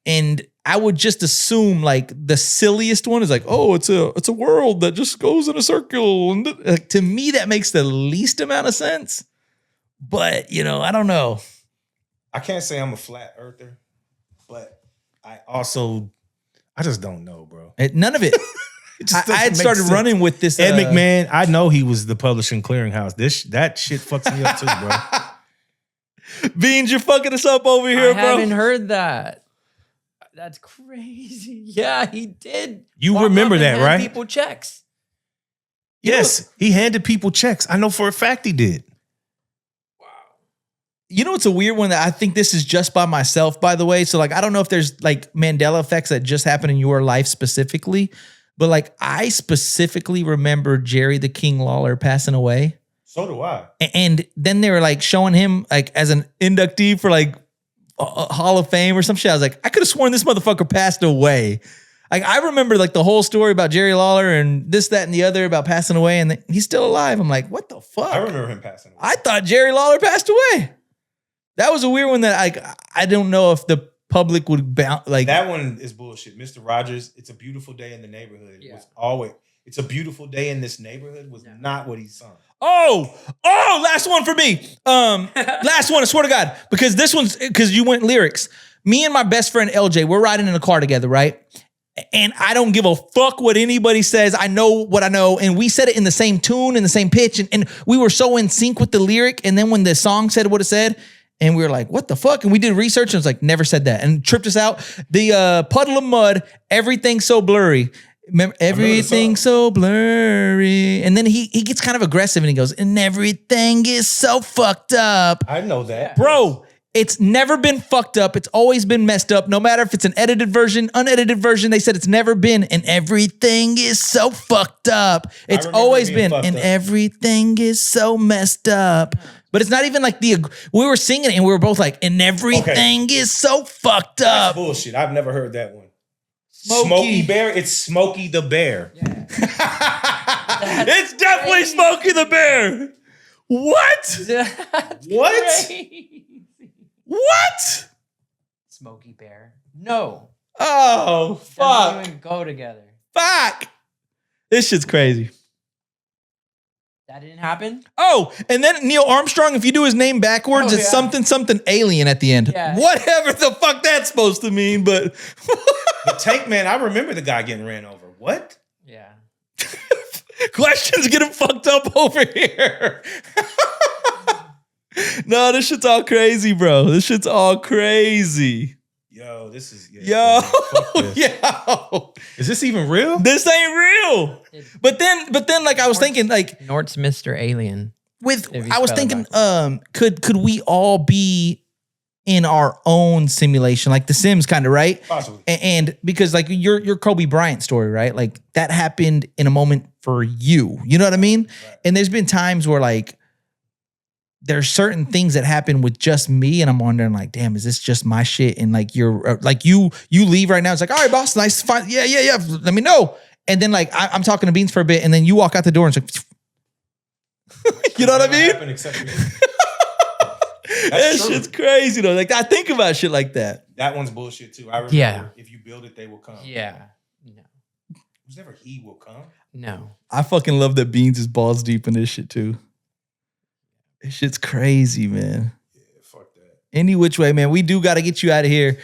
And I would just assume like the silliest one is like, oh, it's a world that just goes in a circle. And like, to me, that makes the least amount of sense. But I don't know. I can't say I'm a flat earther, but I just don't know, bro. None of it. I had started running with this. Ed McMahon, I know he was the publishing clearinghouse. That shit fucks me up too, bro. Beans, you're fucking us up over here, I bro. haven't heard that. That's crazy. Yeah, he did. You walk remember up and that, hand right? People checks. Yes, he handed people checks. I know for a fact he did. It's a weird one that I think this is just by myself, by the way. So like, I don't know if there's like Mandela effects that just happen in your life specifically, but like I specifically remember Jerry the King Lawler passing away. So do I. And then they were like showing him like as an inductee for like a Hall of Fame or some shit. I was like, I could have sworn this motherfucker passed away. Like I remember like the whole story about Jerry Lawler and this, that, and the other about passing away, and he's still alive. I'm like, what the fuck? I remember him passing away. I thought Jerry Lawler passed away. That was a weird one that I don't know if the public would bounce like That one is bullshit. Mr. Rogers, it's a beautiful day in the neighborhood. Yeah. Was always, it's a beautiful day in this neighborhood was not what he sung. Oh, last one for me. Last one, I swear to God, because this one's because you went lyrics. Me and my best friend LJ, we're riding in a car together, right? And I don't give a fuck what anybody says. I know what I know. And we said it in the same tune, in the same pitch. And we were so in sync with the lyric. And then when the song said what it said, and we were like, what the fuck? And we did research and it was like, never said that. And tripped us out. The puddle of mud, everything's so blurry. Remember, everything's so blurry. And then he gets kind of aggressive and he goes, and everything is so fucked up. I know that. Bro, It's never been fucked up. It's always been messed up. No matter if it's an edited version, unedited version, they said it's never been. And everything is so fucked up. It's remember always it being been. fucked And up. everything is so messed up. But it's not even like we were singing it and we were both like, and everything is so fucked That's up. bullshit. I've never heard that one. Smokey. Smokey Bear? It's Smokey the Bear. It's definitely Smokey the Bear. What? What? What? Smokey Bear. No. Oh, Doesn't fuck. even go together. Fuck. This shit's crazy. That didn't happen? Oh, and then Neil Armstrong, if you do his name backwards, Oh, it's yeah. something alien at the end. Yeah. Whatever the fuck that's supposed to mean, but The Tank Man, I remember the guy getting ran over. What? Yeah. questions getting fucked up over here. No, this shit's all crazy, bro. This shit's all crazy. Yo, this is... Yo, fuck this. yo. Is this even real? This ain't real. But then, like I was thinking, like Nort's Mr. Alien. with If you I was spell it thinking, could we all be in our own simulation, like The Sims, kind of, right? Possibly. And because like your Kobe Bryant story, right? Like that happened in a moment for you. You know what I mean? Right. And there's been times where like there's certain things that happen with just me, and I'm wondering like, damn, is this just my shit? And like you're like you leave right now. It's like, all right, boss, nice to find. Yeah. Let me know. And then like I'm talking to Beans for a bit, and then you walk out the door and it's like, you know what I mean? Happened except for me. That true. shit's crazy though. Like I think about shit like that. That one's bullshit too. I remember Yeah. if you build it, they will come. Yeah. No. Was never he will come. No. I fucking love that Beans is balls deep in this shit too. This shit's crazy, man. Yeah, fuck that. Any which way, man. We do got to get you out of here.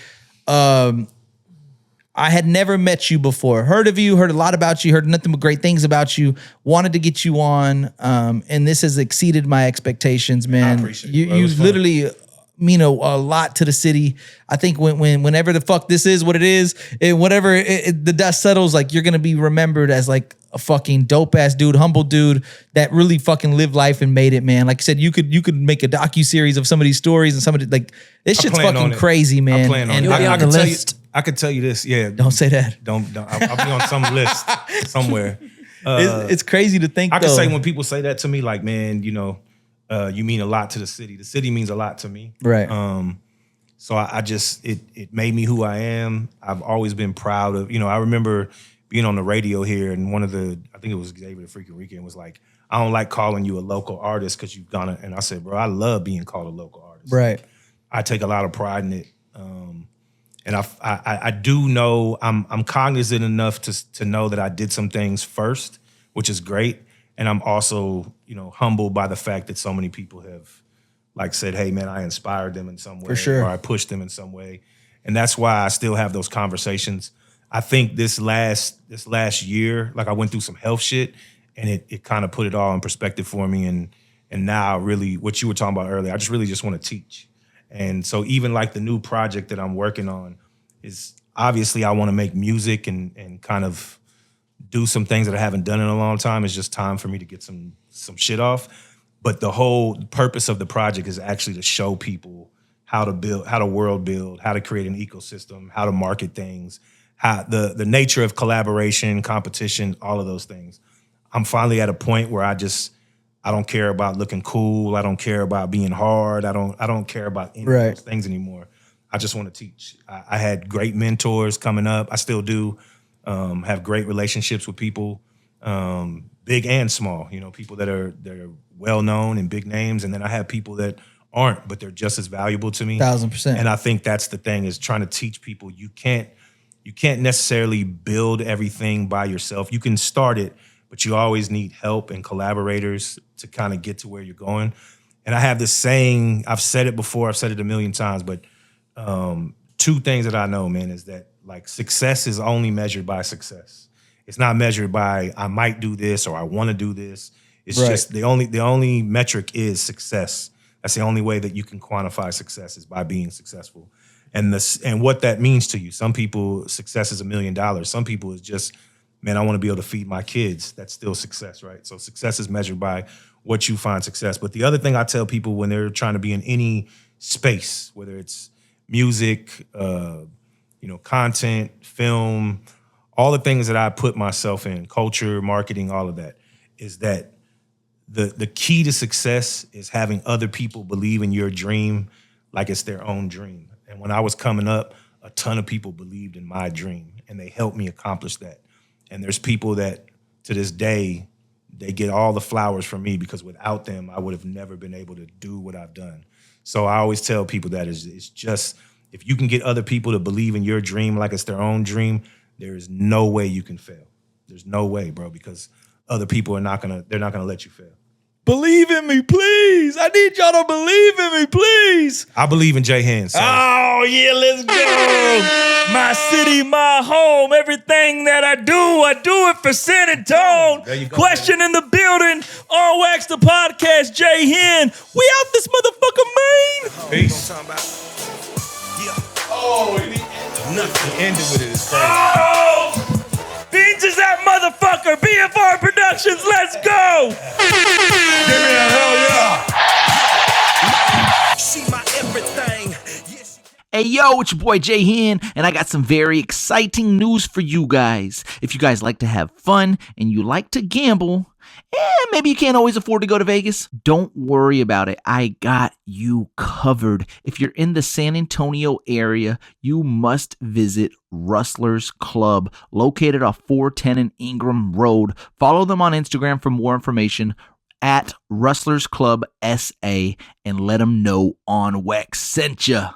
I had never met you before. Heard of you, heard a lot about you, heard nothing but great things about you. Wanted to get you on, and this has exceeded my expectations, man. appreciate it, You bro. It was fun. literally mean a lot to the city. I think whenever the fuck this is what it is, and whatever the dust settles, like you're gonna be remembered as like a fucking dope ass dude, humble dude that really fucking lived life and made it, man. Like I said, you could make a docu-series of some of these stories and some of the, like this shit's plan on fucking it. crazy, man. I'm planning on And it. You'll be on can the tell list. I could tell you this. Yeah. don't say that. Don't. I'll be on some list somewhere. It's crazy to think. I can though. say when people say that to me, like, man, you know, you mean a lot to the city. The city means a lot to me. Right. So I just it made me who I am. I've always been proud of. You know, I remember being on the radio here, and one of the, I think it was David the Freaking Weekend, was like, I don't like calling you a local artist because you've gone. And I said, bro, I love being called a local artist. Right. I take a lot of pride in it. And I do know I'm cognizant enough to know that I did some things first, which is great. And I'm also, you know, humbled by the fact that so many people have like said, hey man, I inspired them in some way, For sure. or I pushed them in some way. And that's why I still have those conversations. I think this last year, like I went through some health shit, and it kind of put it all in perspective for me. And now really what you were talking about earlier, I just really just want to teach. And so even like the new project that I'm working on is obviously I want to make music and kind of do some things that I haven't done in a long time. It's just time for me to get some shit off. But the whole purpose of the project is actually to show people how to build, how to world build, how to create an ecosystem, how to market things, how the nature of collaboration, competition, all of those things. I'm finally at a point where I don't care about looking cool. I don't care about being hard. I don't care about any of those things anymore. I just want to teach. I had great mentors coming up. I still do. Have great relationships with people, big and small. You know, people that are well known and big names, and then I have people that aren't, but they're just as valuable to me. 1000%. And I think that's the thing, is trying to teach people you can't necessarily build everything by yourself. You can start it, but you always need help and collaborators to kind of get to where you're going. And I have this saying, I've said it before, I've said it a million times, but two things that I know, man, is that like success is only measured by success. It's not measured by I might do this or I want to do this. It's just the only metric is success. That's the only way that you can quantify success, is by being successful. And what that means to you. Some people, success is $1 million. Some people is just, man, I want to be able to feed my kids. That's still success, right? So success is measured by what you find success. But the other thing I tell people when they're trying to be in any space, whether it's music, content, film, all the things that I put myself in, culture, marketing, all of that, is that the key to success is having other people believe in your dream like it's their own dream. And when I was coming up, a ton of people believed in my dream, and they helped me accomplish that. And there's people that, to this day, they get all the flowers from me, because without them, I would have never been able to do what I've done. So I always tell people that it's just, if you can get other people to believe in your dream like it's their own dream, there is no way you can fail. There's no way, bro, because other people they're not gonna let you fail. Believe in me, please. I need y'all to believe in me, please. I believe in Jay Hands. So. Oh, yeah, let's go. My city, my home. Everything that I do it for San Antonio. There you go, Question in the building. On Wax the podcast, Jay Hen. We out this motherfucker, man. Peace. Nothing. Ended with it. It's crazy. Oh! Beans is that motherfucker. BFR Productions, let's go. Give me a hell yeah. She my everything. Hey yo, it's your boy Jay Hen, and I got some very exciting news for you guys. If you guys like to have fun and you like to gamble, and maybe you can't always afford to go to Vegas, don't worry about it. I got you covered. If you're in the San Antonio area, you must visit Rustlers Club, located off 410 and Ingram Road. Follow them on Instagram for more information at Rustlers Club SA, and let them know On Wax sent ya.